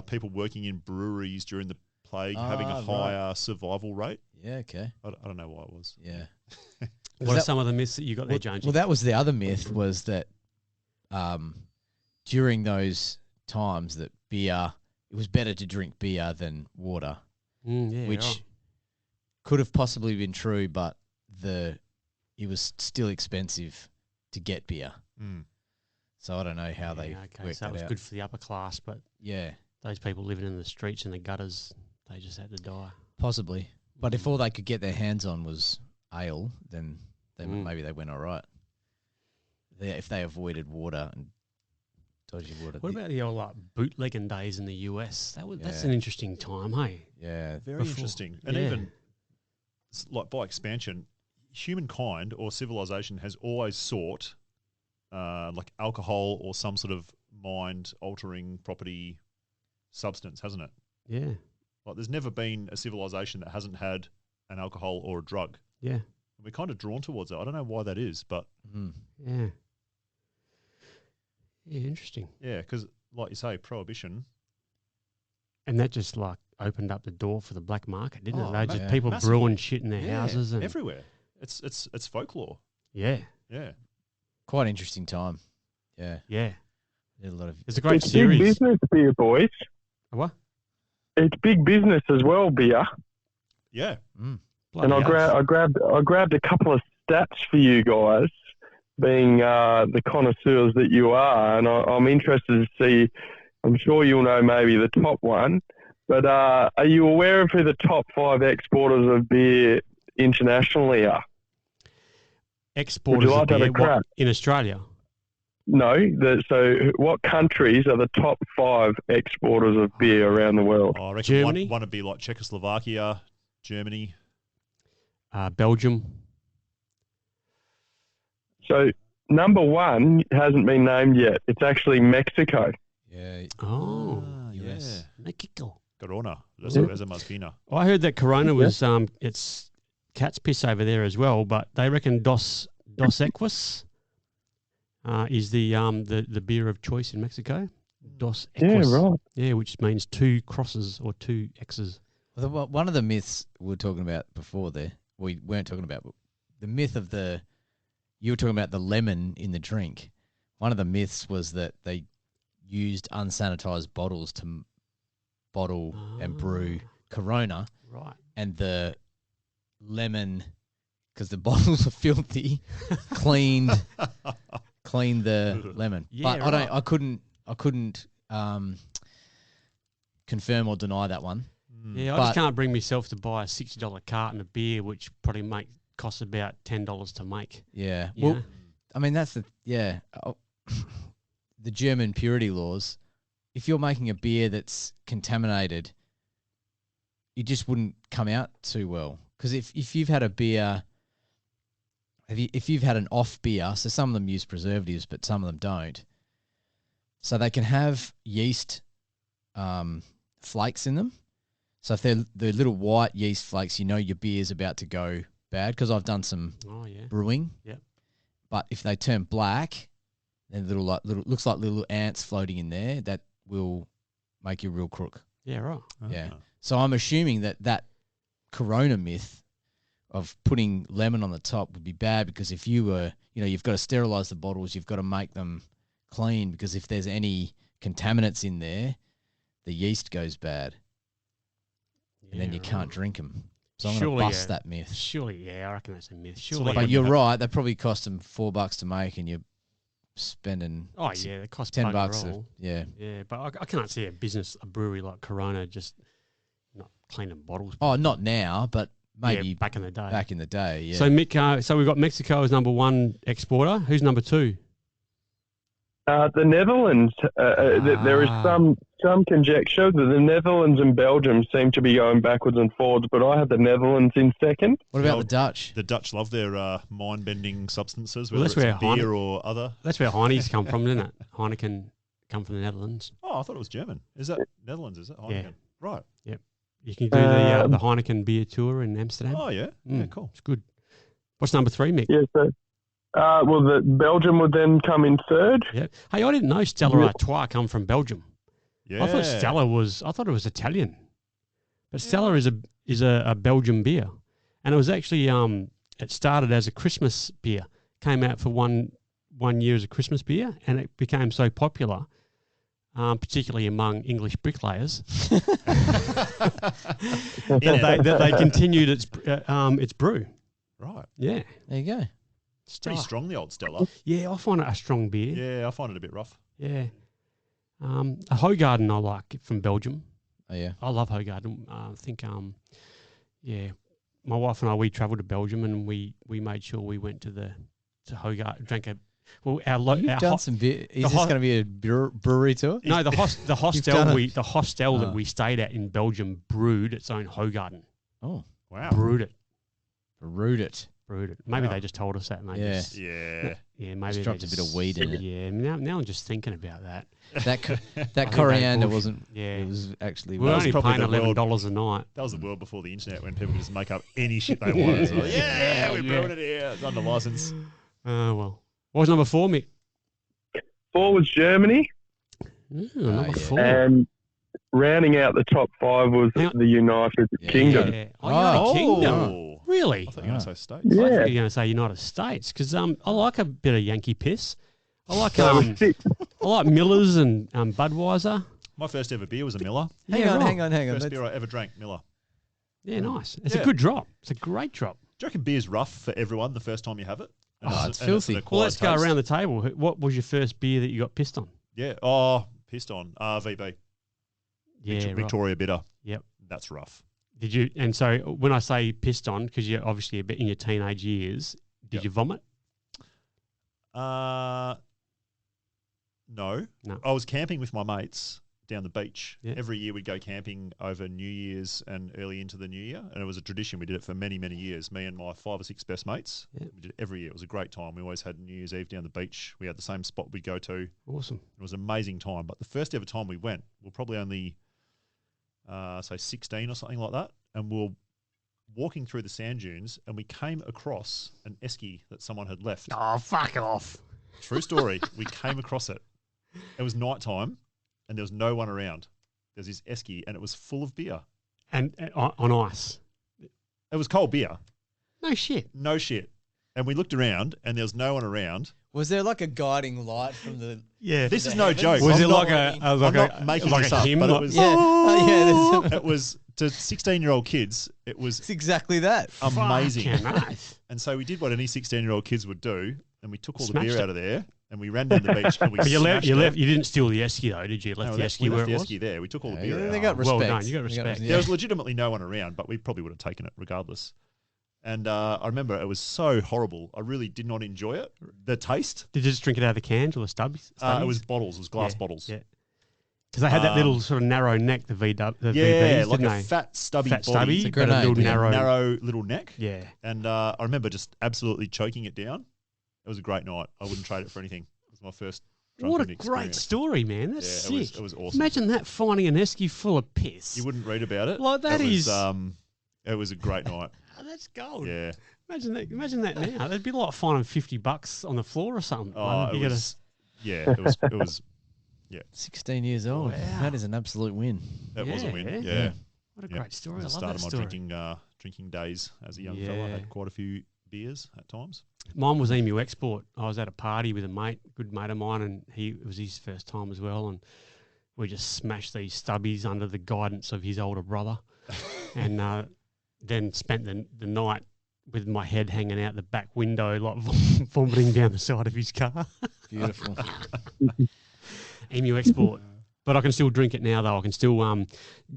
people working in breweries during the plague having a higher survival rate. Yeah. Okay. I don't know why it was. Yeah. What are some of the myths that you got there, Jonesy? Well, that was the other myth was that during those times that beer, it was better to drink beer than water. Which could have possibly been true, but it was still expensive to get beer. So I don't know how they worked so that was out. good for the upper class, but those people living in the streets and the gutters, they just had to die. Possibly, but if all they could get their hands on was ale, then maybe they went all right. If they avoided water and dodgy water. What about the old bootlegging days in the US? That's an interesting time, hey? Yeah, very interesting. And even like by expansion, humankind or civilization has always sought like alcohol or some sort of mind-altering property substance, hasn't it? Yeah. Like there's never been a civilization that hasn't had an alcohol or a drug. Yeah. We're kind of drawn towards it. I don't know why that is, but yeah. Yeah, interesting. Yeah, because like you say, prohibition. And that just opened up the door for the black market, didn't it? They just people brewing shit in their houses and everywhere. It's folklore. Yeah. Yeah. Quite an interesting time. Yeah. Yeah. Did a lot of. It's a great it's series. Big business beer, boys. What? It's big business as well, beer. Yeah. And I grabbed a couple of stats for you guys, being the connoisseurs that you are, and I'm interested to see. I'm sure you'll know maybe the top one, but are you aware of who the top 5 exporters of beer internationally are? Exporters of beer in Australia? No. So what countries are the top 5 exporters of beer around the world? I reckon Germany? One would be like Czechoslovakia, Germany. Belgium. So number 1 hasn't been named yet. It's actually Mexico. Yeah. Oh. US. Mexico. Corona. Cerveza más fina. I heard that Corona was it's cat's piss over there as well, but they reckon Dos Equis is the beer of choice in Mexico. Dos Equis. Yeah, right. Yeah, which means 2 crosses or 2 X's. Well, one of the myths we were talking about before there, we weren't talking about, but the myth of you were talking about the lemon in the drink. One of the myths was that they used unsanitized bottles to bottle and brew Corona. Right. And the lemon, because the bottles are filthy, cleaned the lemon. Yeah, but right. I couldn't confirm or deny that one. Yeah, I just can't bring myself to buy a $60 carton of beer, which probably costs about $10 to make. Yeah. You Well, know? I mean, that's the German purity laws. If you're making a beer that's contaminated, it just wouldn't come out too well. Because if you've had a beer, if you've had an off beer, so some of them use preservatives, but some of them don't. So they can have yeast flakes in them. So if they're the little white yeast flakes, you know your beer's about to go bad. Because I've done some brewing. Yep. But if they turn black, then looks like little ants floating in there, that will make you a real crook. Yeah, right. Yeah. So I'm assuming that Corona myth of putting lemon on the top would be bad because if you were, you've got to sterilize the bottles, you've got to make them clean because if there's any contaminants in there, the yeast goes bad. And then you can't drink them. So I'm going to bust that myth. Surely, yeah, I reckon that's a myth. Surely, but you're right. That probably cost them $4 to make, and you're spending. Oh yeah, it costs $10. Yeah, but I can't see a brewery like Corona just not cleaning bottles. Oh, not now, but maybe back in the day. Back in the day, yeah. So Mick, so we've got Mexico as number 1 exporter. Who's number 2? The Netherlands. There is some conjecture that the Netherlands and Belgium seem to be going backwards and forwards, but I had the Netherlands in second. What about the Dutch? The Dutch love their mind-bending substances, whether that's it's beer or other. That's where Heineken's come from, isn't it? Heineken come from the Netherlands. Oh, I thought it was German. Is that Netherlands? Is it Heineken? Yeah. Right. Yep. You can do the Heineken beer tour in Amsterdam. Oh yeah. Yeah, cool. It's good. What's number 3, Mick? Yeah. So, the Belgium would then come in third. Yeah. Hey, I didn't know Stella Artois come from Belgium. Yeah. I thought it was Italian, but Stella is a Belgian beer, and it was actually it started as a Christmas beer, came out for one year as a Christmas beer, and it became so popular, particularly among English bricklayers, that they continued its brew. Right. Yeah. There you go. It's pretty strong, the old Stella. Yeah, I find it a strong beer. Yeah, I find it a bit rough. Yeah. A Hoegaarden I like from Belgium. Oh, yeah. I love Hoegaarden. I think, my wife and I, we travelled to Belgium and we made sure we went to Hoegaarden, drank a, well, You've done some beer. Is this going to be a brewery tour? No, the hostel that we stayed at in Belgium brewed its own Hoegaarden. Oh, wow. Brewed it. Maybe they just told us that. Maybe maybe just dropped a bit of weed in it. Yeah, now I'm just thinking about that. That coriander wasn't. Yeah, it was actually. We're only paying $11 a night. That was the world before the internet, when people could just make up any shit they wanted. Like, we're brewing it here. It's under license. Well, what was number 4, Mick? 4 was Germany. Number 4. And rounding out the top 5 was the United Kingdom. Yeah. United Kingdom. Really? I thought you were going to say States. Yeah. I thought you were going to say United States because I like a bit of Yankee piss. I like Millers and Budweiser. My first ever beer was a Miller. Hang on. First beer I ever drank, Miller. Yeah, nice. It's a good drop. It's a great drop. Do you reckon beer's rough for everyone the first time you have it? It's filthy. Well, let's go around the table. What was your first beer that you got pissed on? Yeah. Pissed on. VB. Yeah, Victoria right. Bitter. Yep. That's rough. Did you? And so when I say pissed on, because you're obviously a bit in your teenage years, did you vomit? No. I was camping with my mates down the beach. Yeah. Every year we'd go camping over New Year's and early into the new year, and it was a tradition. We did it for many, many years. Me and my 5 or 6 best mates. Yeah. We did it every year. It was a great time. We always had New Year's Eve down the beach. We had the same spot we'd go to. Awesome. It was an amazing time. But the first ever time we went, we were probably only, say 16 or something like that, and we were walking through the sand dunes, and we came across an esky that someone had left. Oh, fuck off. True story. We came across it. It was nighttime, and there was no one around. There's this esky, and it was full of beer. And on ice? It was cold beer. No shit. No shit. And we looked around, and there was no one around. Was there like a guiding light from the? Yeah. This is no joke. Was it like I'm not making this up, hymn? but it was. It was to 16-year-old kids. It was. It's exactly that. Amazing. And so we did what any 16-year-old kids would do, and we took all the beer out of there. And we ran down the beach and we smashed it. You didn't steal the esky though, did you? The esky where it was? Esky there. We took all the beer out. They got respect. Well done. You got respect. There was legitimately no one around, but we probably would have taken it regardless. And I remember it was so horrible. I really did not enjoy it. The taste. Did you just drink it out of the cans or the stubbies? It was bottles. It was glass bottles. Yeah. Because they had that little sort of narrow neck, the VBs, like didn't a they? fat stubby fat body, stubby, but a little narrow little neck. Yeah. And I remember just absolutely choking it down. It was a great night. I wouldn't trade it for anything. It was my first What a experience. great story, man. That's sick. It was awesome. Imagine that, finding an esky full of piss. You wouldn't read about it. Like that is... it was a great night. That's gold. Yeah. Imagine that now. That'd be like finding $50 on the floor or something. Oh, it was 16 years old. Wow. That is an absolute win. That was a Yeah. win. Yeah. Yeah. What a Yeah. great story. It I was love the start that of my story. drinking days as a young fella. I Yeah. had quite a few beers at times. Mine was Emu Export. I was at a party with a good mate of mine, and it was his first time as well. And we just smashed these stubbies under the guidance of his older brother, and then spent the night with my head hanging out the back window, like vomiting down the side of his car. Beautiful. Emu Export. But I can still drink it now, though. I can still. Do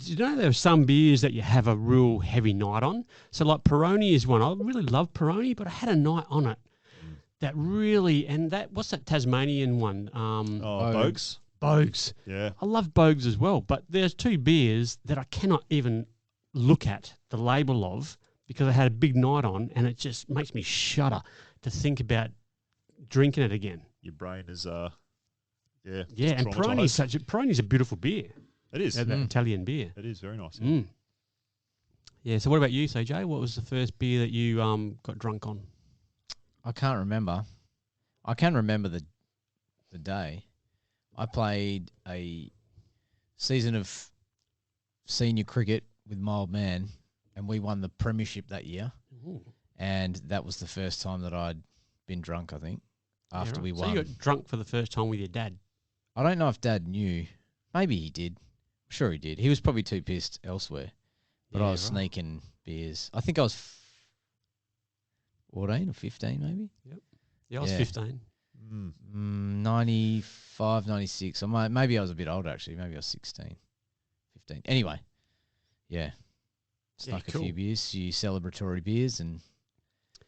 you know there are some beers that you have a real heavy night on? So, like Peroni is one. I really love Peroni, but I had a night on it that really. And what's that Tasmanian one? Bogues. Bogues. Yeah. I love Bogues as well. But there's two beers that I cannot even look at the label of because I had a big night on, and it just makes me shudder to think about drinking it again. Your brain is Yeah, and Peroni's a beautiful beer. It is. That Italian beer. It is very nice. Mm. Yeah. So, what about you, CJ? What was the first beer that you got drunk on? I can't remember. I can remember the day. I played a season of senior cricket with my old man, and we won the premiership that year. Ooh. And that was the first time that I'd been drunk, I think, after we won. So you got drunk for the first time with your dad? I don't know if Dad knew. Maybe he did. I'm sure he did. He was probably too pissed elsewhere. But I was sneaking beers. I think I was 14 or 15 maybe. Yeah, I was 15. 95, 96. Or maybe I was a bit older actually. Maybe I was 16, 15. Anyway, snuck a few beers, few celebratory beers, and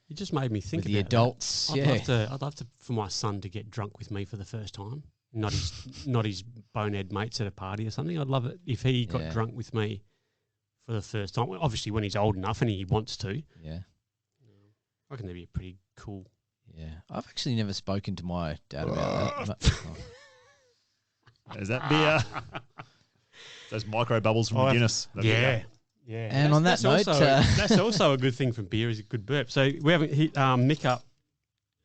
You just made me think with about the adults. that. I'd love to for my son to get drunk with me for the first time. Not his bonehead mates at a party or something. I'd love it if he got drunk with me for the first time. Well, obviously, when he's old enough and he wants to. Yeah. I reckon that'd be a pretty cool. Yeah. I've actually never spoken to my dad about that. Is that beer? Those micro bubbles from the Guinness. Yeah. And on that note, that's also a good thing from beer is a good burp. So we haven't hit Mick up.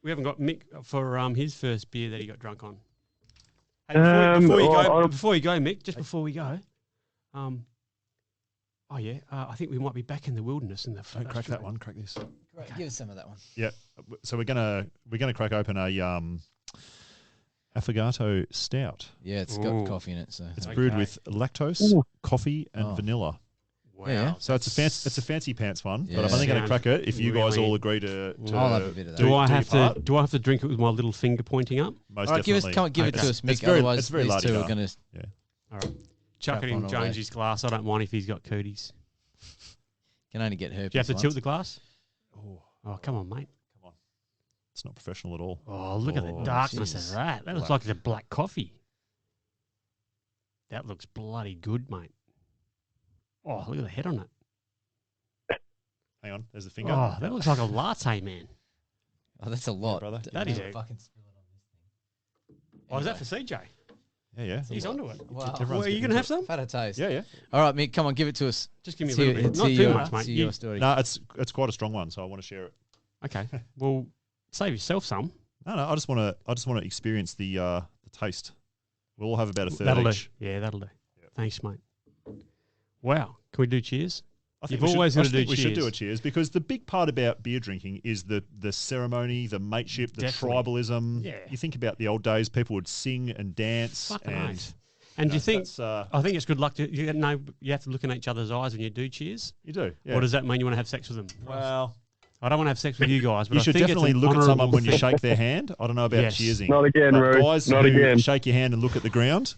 We haven't got Mick for his first beer that he got drunk on. Hey, before you go, Mick, just before we go, I think we might be back in the wilderness in the. Don't crack that one. Crack this. Right, give us some of that one. Yeah. So we're gonna crack open a affogato stout. Yeah, it's got coffee in it. So it's brewed with lactose, coffee, and vanilla. Wow. Yeah. So it's a fancy pants one, Yeah. but I'm only going to crack it if you guys really- all agree to I'll have a bit of that. Do I have to drink it with my little finger pointing up? Most all right, definitely. give it to us, Mick. It's very, Otherwise, it's very these two la-di-da. are going to. Yeah. All right. Chuck it on in all Jonesy's glass. I don't mind if he's got cooties. Can only get herpes. Do you have to once. tilt the glass? Oh, Come on, mate. come on. It's not professional at all. Oh, look at the Oh, darkness jeez. of that. That looks like it's a black coffee. That looks bloody good, mate. Oh, look at the head on it. Hang on, there's the finger. Oh, that looks like a latte, man. Oh, that's a lot. brother. That is Don't a- fucking spill it on this thing. Oh, is that for CJ? Yeah. He's onto it. Wow. Everyone's Well, are you getting going to have some? I've had a taste. Yeah. All right, Mick, come on, give it to us. Just give me a Let's little hear- bit. let's Not hear too your- much, let's mate. hear your story. No, it's quite a strong one, so I want to share it. Okay. Well, save yourself some. No, I just want to experience the taste. We'll all have about a third That'll each. do. Yeah, that'll do. Thanks, mate. Wow. Can we do cheers? I think You've always gotta do we should do a cheers. cheers because the big part about beer drinking is the ceremony, the mateship, the Definitely. tribalism. Yeah. You think about the old days; people would sing and dance, Fucking and oath. And do you think? that's, I think it's good luck to you have to look in each other's eyes when you do cheers. you do? Yeah. Or does that mean you want to have sex with them? well, I don't want to have sex with you guys, but you I should think definitely it's an look at someone honourable when you thing. shake their hand. I don't know about Yes. cheersing. Not again, But Roo. guys Not who again. shake your hand and look at the ground,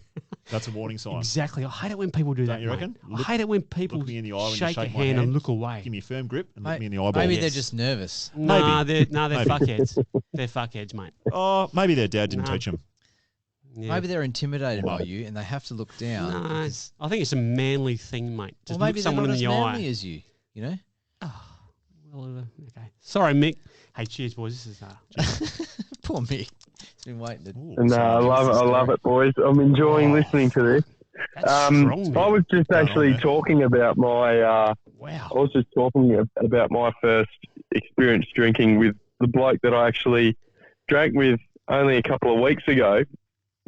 that's a warning sign. Exactly. I hate it when people do Don't that. you mate. reckon? I hate it when people look me in the eye when you shake your shake my hand and hand. look away. Give me a firm grip and look Mate, me in the eyeball. Maybe they're Yes. just nervous. Nah, they're Maybe. fuckheads. They're fuckheads, mate. Oh, maybe their dad didn't No. teach them. Yeah. Maybe they're intimidated by you and they have to look down. No, because- I think it's a manly thing, mate. well, Just maybe look they're someone not in as the manly eye. as you. You know. Well, okay. Sorry, Mick. Hey, cheers, boys. This is Poor Mick. He's been waiting to. Ooh, No, I love it. I love it, boys. I'm enjoying listening to this. that's strong, I man. was just actually man. talking about my. I Wow. was just talking about my first experience drinking with the bloke that I actually drank with only a couple of weeks ago.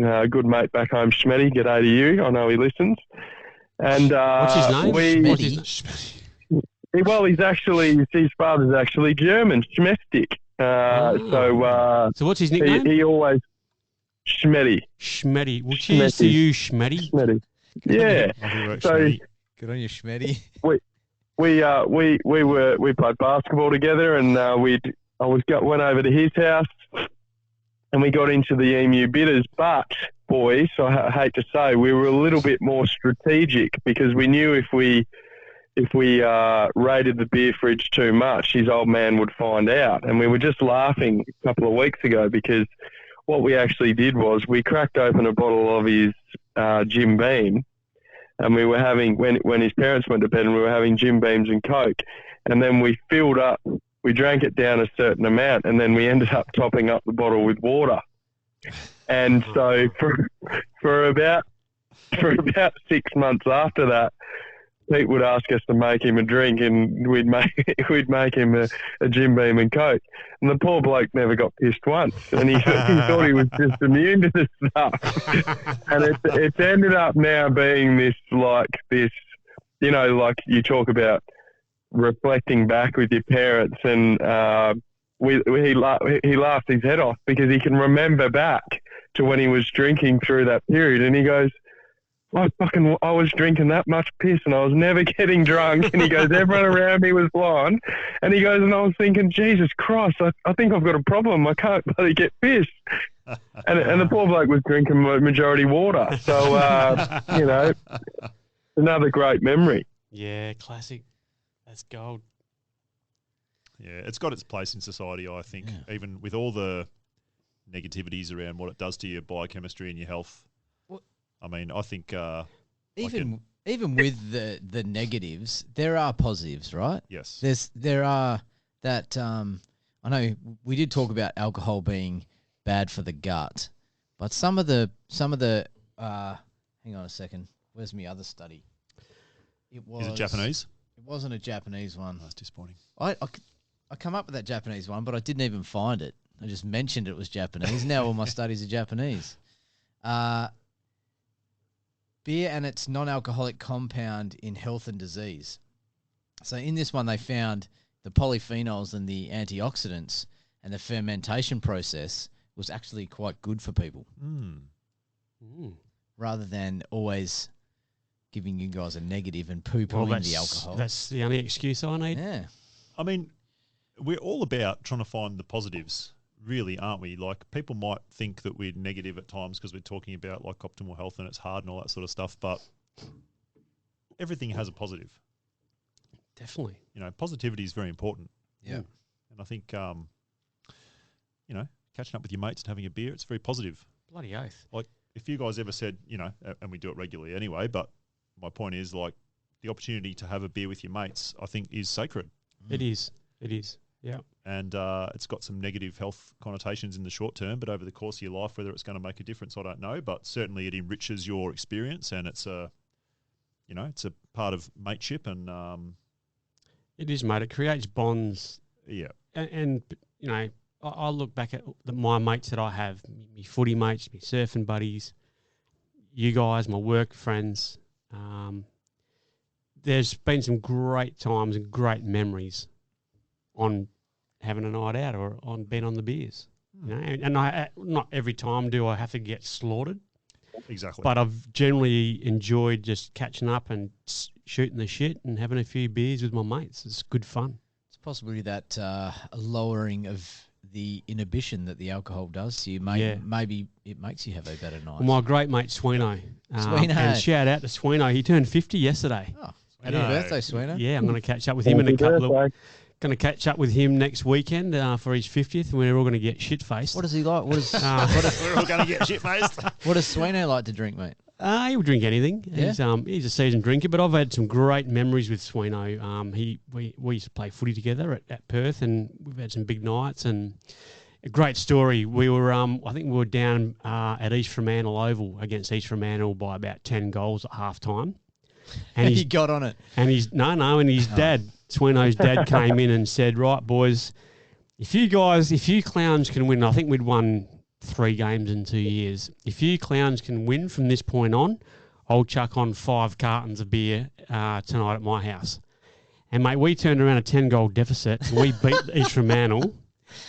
a good mate back home, Schmetty. G'day to you. I know he listens. And what's his name? He's actually, his father's actually German, Schmestic. So what's his nickname? He always Schmetty. Schmetty. Well, cheers to you, Schmetty. Schmetty. Yeah. So good on you, Schmetty. We played basketball together, and went over to his house, and we got into the Emu Bitters. But boys, I hate to say, we were a little bit more strategic because we knew if we raided the beer fridge too much, his old man would find out. And we were just laughing a couple of weeks ago because what we actually did was we cracked open a bottle of his Jim Beam, and we were having, when his parents went to bed, and we were having Jim Beams and Coke, and then we filled up, we drank it down a certain amount, and then we ended up topping up the bottle with water. And so for about 6 months after that, Pete would ask us to make him a drink, and we'd make him a Jim Beam and Coke. And the poor bloke never got pissed once, and he thought he was just immune to this stuff. And it's ended up now being this, you know, like you talk about reflecting back with your parents, and he laughed his head off because he can remember back to when he was drinking through that period, and he goes, I was drinking that much piss and I was never getting drunk. And he goes, everyone around me was blind. And he goes, and I was thinking, Jesus Christ, I think I've got a problem. I can't bloody get pissed. And the poor bloke was drinking majority water. So, you know, another great memory. Yeah, classic. That's gold. Yeah, it's got its place in society, I think, even with all the negativities around what it does to your biochemistry and your health. I mean, I think even with the negatives, there are positives, right? Yes. There are that. I know we did talk about alcohol being bad for the gut, but some of the. Hang on a second. Where's my other study? Is it Japanese? It wasn't a Japanese one. That's disappointing. I come up with that Japanese one, but I didn't even find it. I just mentioned it was Japanese. Now all my studies are Japanese. Beer and its non-alcoholic compound in health and disease. So in this one, they found the polyphenols and the antioxidants and the fermentation process was actually quite good for people. Rather than always giving you guys a negative and poo-pooing the alcohol. That's the only excuse I need. Yeah. I mean, we're all about trying to find the positives, really, aren't we? Like, people might think that we're negative at times because we're talking about like optimal health and it's hard and all that sort of stuff, but everything has a positive. Definitely. You know, positivity is very important. Yeah. And I think, you know, catching up with your mates and having a beer, it's very positive. Bloody oath. Like, if you guys ever said, you know, and we do it regularly anyway, but my point is, like, the opportunity to have a beer with your mates, I think, is sacred. It is. It is. Yeah. And it's got some negative health connotations in the short term, but over the course of your life, whether it's going to make a difference, I don't know. But certainly it enriches your experience, and it's you know, it's a part of mateship, and it is, mate. It creates bonds. Yeah. And you know, I look back at my mates that I have, my footy mates, my surfing buddies, you guys, my work friends. There's been some great times and great memories on having a night out or on being on the beers. You know, and I not every time do I have to get slaughtered. Exactly. But I've generally enjoyed just catching up and shooting the shit and having a few beers with my mates. It's good fun. It's possibly that lowering of the inhibition that the alcohol does to you. Maybe it makes you have a better night. Well, my great mate Sweeney. And shout out to Sweeney. He turned 50 yesterday. Oh, happy birthday, Sweeney. Yeah, I'm going to catch up with him in a couple of... Going to catch up with him next weekend for his 50th, and we're all going to get shit-faced. What does he like? We're all going to get shit-faced. What does Sweeney like to drink, mate? He'll drink anything. Yeah? He's a seasoned drinker, but I've had some great memories with Sweeney. We used to play footy together at Perth, and we've had some big nights. And a great story. We were, I think we were down at East Fremantle Oval against East Fremantle by about 10 goals at half time. And he got on it. And his dad, Sweeney's dad, came in and said, "Right, boys, if you clowns can win," I think we'd won 3 games in 2 years. If you clowns can win from this point on, I'll chuck on 5 cartons of beer tonight at my house. And, mate, we turned around a 10-goal deficit and we beat East Fremantle.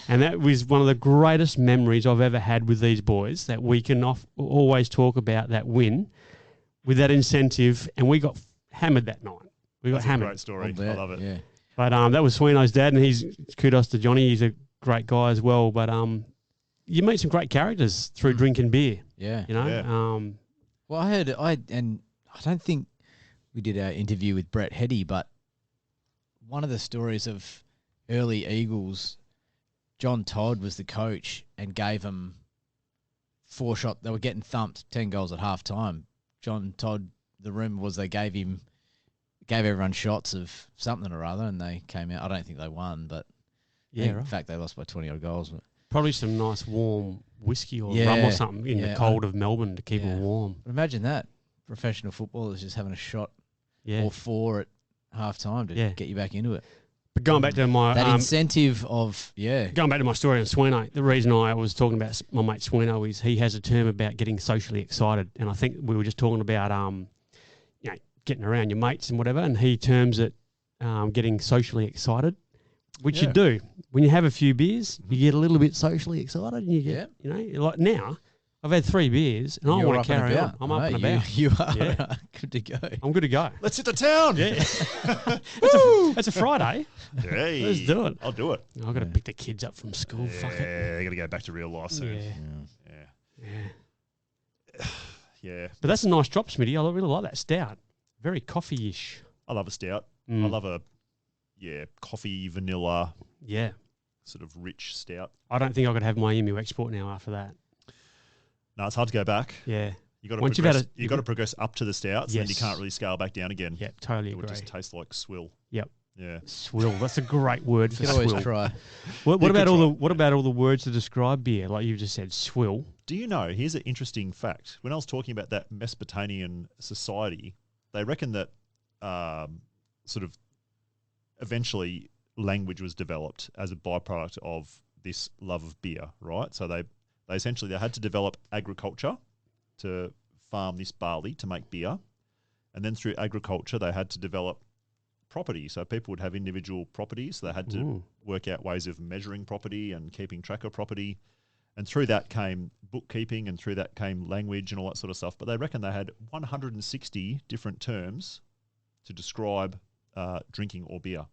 And that was one of the greatest memories I've ever had with these boys, that we can always talk about that win with that incentive. And we got hammered that night. We got hammered. Great story. I love it. Yeah. But that was Sweeney's dad, and he's kudos to Johnny. He's a great guy as well. But you meet some great characters through drinking beer. Yeah. You know? Yeah. Well, I don't think we did our interview with Brett Heddy, but one of the stories of early Eagles, John Todd was the coach and gave them 4 shots. They were getting thumped 10 goals at half time. John Todd, the rumour was they gave everyone shots of something or other, and they came out. I don't think they won, but in fact they lost by 20 odd goals. But probably some nice warm whiskey or rum or something in the cold of Melbourne to keep them warm. But imagine that, professional footballers just having a shot or 4 at half time to get you back into it. But going back to my that incentive of going back to my story on Sweeney, the reason I was talking about my mate Sweeney is he has a term about getting socially excited, and I think we were just talking about getting around your mates and whatever, and he terms it getting socially excited, which you do when you have a few beers. You get a little bit socially excited, and you get like now. I've had 3 beers, and I want to carry on. I'm up and about. You are good to go. I'm good to go. Let's hit the town. Yeah. It's a Friday. Hey, let's do it. I'll do it. I've got to pick the kids up from school. Fuck it. Yeah, I got to go back to real life soon. Yeah. But that's a nice drop, Smitty. I really like that stout. Very coffee-ish. I love a stout. I love a coffee, vanilla. Yeah. Sort of rich stout. I don't think I could have my EMU export now after that. No, it's hard to go back. Yeah. You got to progress up to the stouts, and then you can't really scale back down again. Yeah, totally agree. It would just taste like swill. Yep. Yeah. Swill. That's a great word for swill. Always try. What about all the words to describe beer? Like you just said, swill. Do you know? Here's an interesting fact. When I was talking about that Mesopotamian society, they reckon that sort of eventually language was developed as a byproduct of this love of beer, right? So they essentially had to develop agriculture to farm this barley to make beer. And then through agriculture, they had to develop property. So people would have individual properties. They had to work out ways of measuring property and keeping track of property. And through that came bookkeeping, and through that came language and all that sort of stuff. But they reckon they had 160 different terms to describe drinking or beer.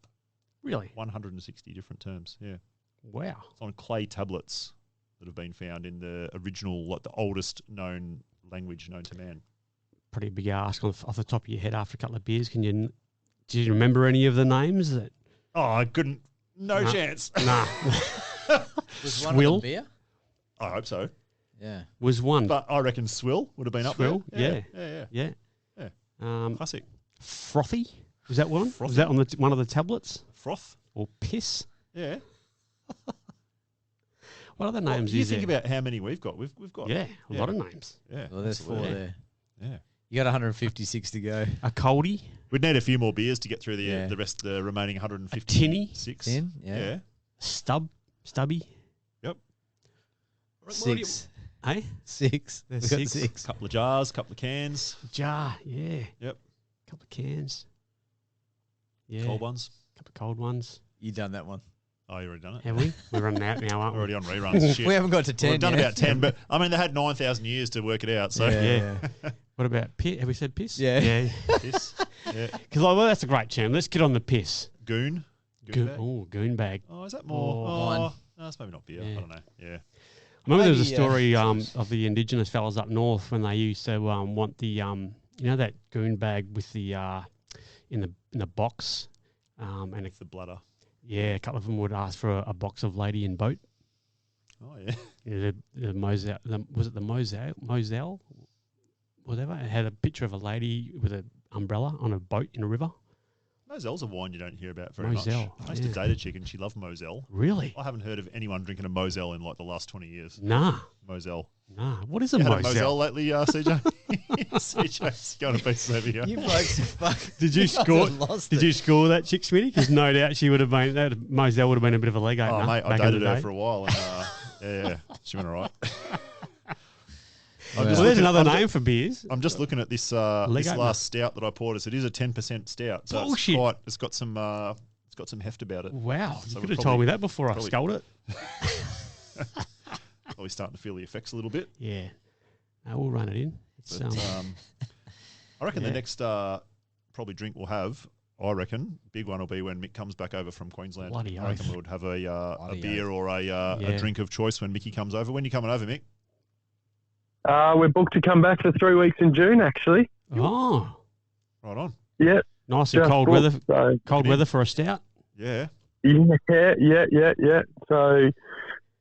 Really? 160 different terms, yeah. Wow. It's on clay tablets that have been found in the original, like the oldest known language known to man. Pretty big ask off the top of your head after a couple of beers. Do you remember any of the names? Oh, I couldn't. No chance. Nah. Was one of them beer? I hope so. Yeah. Was one. But I reckon Swill would have been up there. Yeah. Classic. Frothy? Was that one? Frothy. Was that on one of the tablets? Froth? Or piss? Yeah. What other names you think about how many we've got. We've got a lot of names. Yeah. Well, there's 4 there. Yeah. You got 156 to go. A coldie? We'd need a few more beers to get through the rest of the remaining 156. A tinny? 10? Yeah. Stubby? Yep. 6. Hey? 6. There's We've got 6. 6. Couple of jars, couple of cans. Jar, yeah. Yep. Couple of cans. Yeah. Cold ones. Couple of cold ones. You done that one. Oh, you already done it? Have we? We're running out now, aren't we? Already on reruns. Shit. We haven't got to 10 We've done yet. about 10, but I mean, they had 9,000 years to work it out. So Yeah. What about piss? Have we said piss? Yeah. Piss. Yeah. Because that's a great term. Let's get on the piss. Goon. Goon bag. Goon bag. Oh, is that more? wine. No, that's maybe not beer. Yeah. I don't know. Yeah. I remember there was a Maybe, story of the Indigenous fellas up north when they used to want the that goon bag with the in the box, and The bladder. a couple of them would ask for a box of Lady in Boat. Oh, yeah. The Moselle, was it the Moselle, whatever? It had a picture of a lady with an umbrella on a boat in a river. Moselle's a wine you don't hear about very Moselle, much. I used to date a chick and she loved Moselle. Really? I haven't heard of anyone drinking a Moselle in like the last 20 years. Nah. Moselle. What is a You had a Moselle? Moselle lately, CJ? CJ's going to piece over here. You blokes are fuck. Did you score? Did you score that chick, Smitty? Because no doubt she would have been. Moselle would have been a bit of a leg opener. Oh, mate, I back in dated the her day. for a while. And, Yeah, she went all right. Well, there's another name for beers. I'm just looking at this this last stout that I poured us. It is a 10% stout. So Bullshit. It's got some heft about it. Wow, So you could have told me that before I probably- sculled it. Probably starting to feel the effects a little bit. Yeah. No, we'll run it in. It's, But, I reckon the next probably drink we'll have, I reckon, big one will be when Mick comes back over from Queensland. Bloody I reckon oath. we would have a Bloody beer or a drink of choice when Mickey comes over. When are you coming over, Mick? We're booked to come back for 3 weeks in June, actually. Oh, Right on. Yeah. nice and just cold booked, weather. So, Cold weather for a stout. Yeah. yeah. So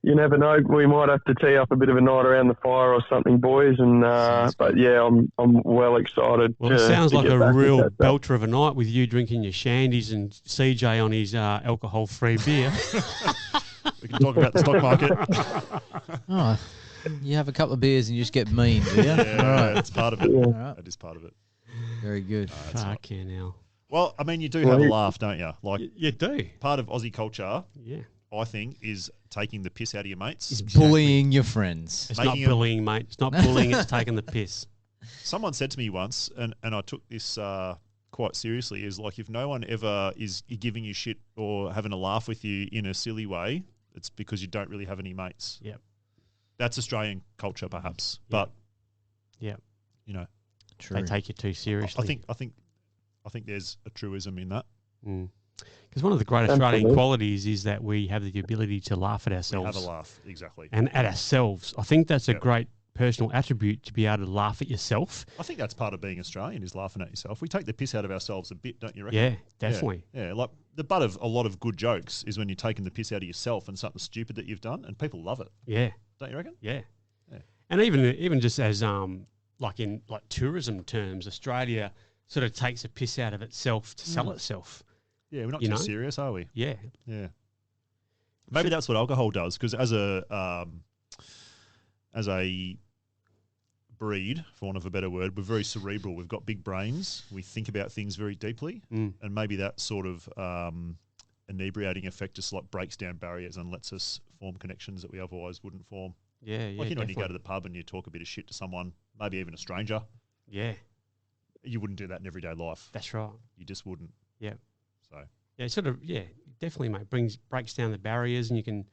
you never know. We might have to tee up a bit of a night around the fire or something, boys. And but yeah, I'm well excited. Well, it sounds to like get a back real into that stuff. belter of a night with you drinking your shandies and CJ on his alcohol-free beer. We can talk about the stock market. Oh, you have a couple of beers and you just get mean, do you? Yeah, All right. that's part of it. Yeah. All right. That is part of it. Very good. Fuck yeah, now. Well, I mean, you do have a laugh, don't you? Like, You do. part of Aussie culture, Yeah. I think, is taking the piss out of your mates. It's bullying your friends. It's Making not bullying, mate. It's not bullying. It's taking the piss. Someone said to me once, and I took this quite seriously, is like, if no one ever is giving you shit or having a laugh with you in a silly way, it's because you don't really have any mates. Yep. That's Australian culture, perhaps. Yep. But, Yep. you know, True. They take you too seriously. I think there's a truism in that. Because one of the great Australian Absolutely. qualities is that we have the ability to laugh at We ourselves. have a laugh, exactly. And at ourselves. I think that's a Yep. great personal attribute to be able to laugh at yourself. I think that's part of being Australian, is laughing at yourself. We take the piss out of ourselves a bit, don't you reckon? Yeah, definitely. Yeah, like the butt of a lot of good jokes is when you're taking the piss out of yourself and something stupid that you've done, and people love it. Yeah. Don't you reckon? Yeah. Yeah. And even just as like in like tourism terms, Australia sort of takes a piss out of itself to sell itself. Yeah, we're not You too know? serious, are we? Yeah. Yeah. Maybe that's what alcohol does, because as a breed, for want of a better word, we're very cerebral. We've got big brains. We think about things very deeply, and maybe that sort of inebriating effect just like breaks down barriers and lets us form connections that we otherwise wouldn't form. Yeah, yeah. Like, you know, when you go to definitely. the pub and you talk a bit of shit to someone, maybe even a stranger, Yeah, you wouldn't do that in everyday life. that's right. You just wouldn't. Yeah. So Yeah, it sort of, definitely, mate. Breaks down the barriers, and you can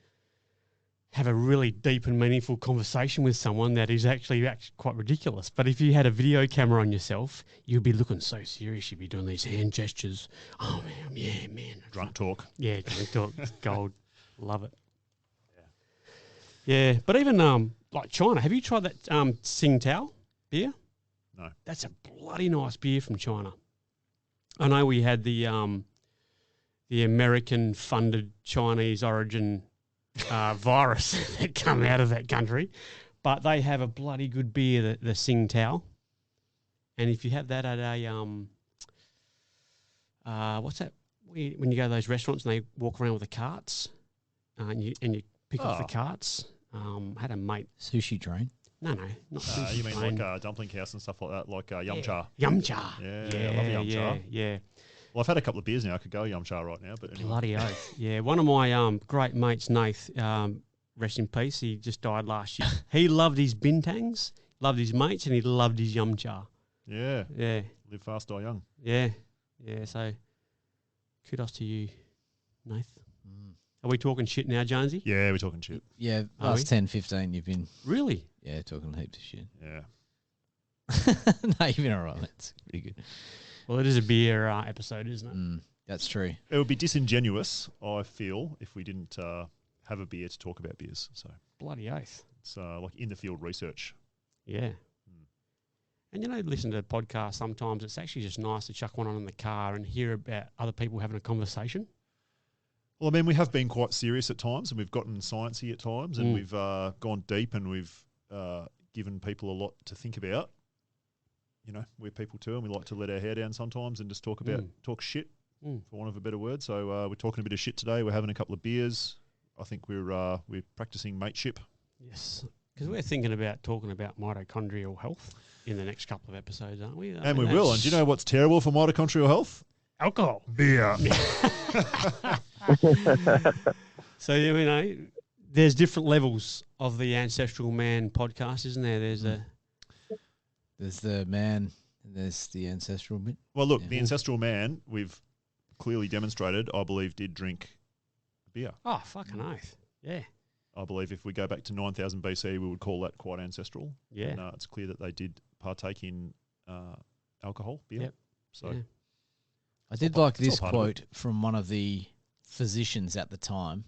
have a really deep and meaningful conversation with someone that is actually quite ridiculous. But if you had a video camera on yourself, you'd be looking so serious. You'd be doing these hand gestures. Oh man, yeah, man. drunk talk. Yeah, drunk talk, it's gold. Love it. Yeah, but even like China, have you tried that Tsingtao beer? No. That's a bloody nice beer from China. I know we had the American-funded Chinese origin virus that come out of that country, but they have a bloody good beer, the Tsingtao. And if you have that at a what's that? When you go to those restaurants and they walk around with the carts, and you pick off the carts. I had a mate. Sushi train. No, not sushi You mean train. like dumpling house and stuff like that, like Yum Cha? Yum Cha. Yeah, I love Yum Cha. Yeah. Well, I've had a couple of beers now. I could go Yum Cha right now, but anyway. Bloody oath. Yeah, one of my great mates, Nath, rest in peace, he just died last year. He loved his bintangs, loved his mates, and he loved his Yum Cha. Yeah, Yeah, live fast, die young. yeah. So kudos to you, Nath. Are we talking shit now, Jonesy? Yeah, we're talking shit. Yeah, Are last we? 10, 15, you've been, Really? talking heaps of shit. Yeah. No, you've been all right. That's pretty good. Well, it is a beer episode, isn't it? That's true. It would be disingenuous, I feel, if we didn't have a beer to talk about beers. So Bloody oath. it's like in the field research. Yeah. And listen to a podcast sometimes. It's actually just nice to chuck one on in the car and hear about other people having a conversation. Well, I mean, we have been quite serious at times, and we've gotten sciencey at times, and we've gone deep, and we've given people a lot to think about. You know, we're people too, and we like to let our hair down sometimes and just talk shit, for want of a better word. So we're talking a bit of shit today. We're having a couple of beers. I think we're practicing mateship. Yes. Because we're thinking about talking about mitochondrial health in the next couple of episodes, aren't we? And we will. And do you know what's terrible for mitochondrial health? Alcohol. Beer. So, there's different levels of the Ancestral Man podcast, isn't there? There's the man, and there's the ancestral bit. Well, look, the Ancestral Man, we've clearly demonstrated, I believe, did drink beer. Oh, fucking oath. Yeah. I believe if we go back to 9000 BC, we would call that quite ancestral. Yeah. And it's clear that they did partake in alcohol, beer. Yep. So Yeah. I did like this quote from one of the physicians at the time.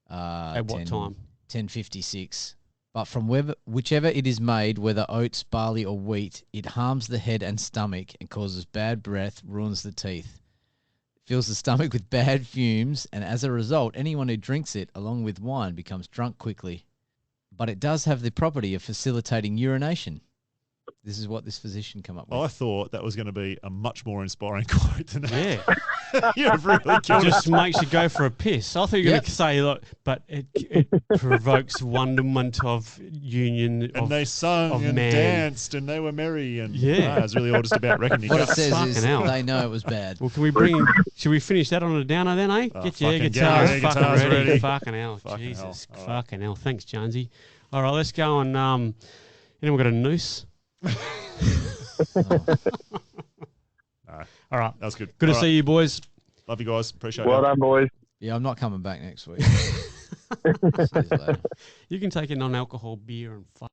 At what time? 1056. But from whichever it is made, whether oats, barley, or wheat, it harms the head and stomach and causes bad breath, ruins the teeth, fills the stomach with bad fumes, and as a result, anyone who drinks it along with wine becomes drunk quickly. But it does have the property of facilitating urination. This is what this physician come up with. I thought that was going to be a much more inspiring quote than that. Yeah. You've really It killed just it. makes you go for a piss. I thought you were going to say, look, but it provokes wonderment of union. And they sung of and man. danced and they were merry. And Yeah. it was really all just about reckoning. What it says Fucking is hell. they know it was bad. Well, can we should we finish that on a downer then, eh? Oh, Get your fucking guitars, get your fucking guitars ready. ready. Fucking hell. Fucking Jesus. hell. All right. Fucking hell. Thanks, Jonesy. All right, let's go and we've got a noose. No, All right. that was good. Good to All see right. you, boys. Love you guys. Appreciate Well it. done, boys. Yeah, I'm not coming back next week. See you later. You can take a non-alcohol beer and fuck.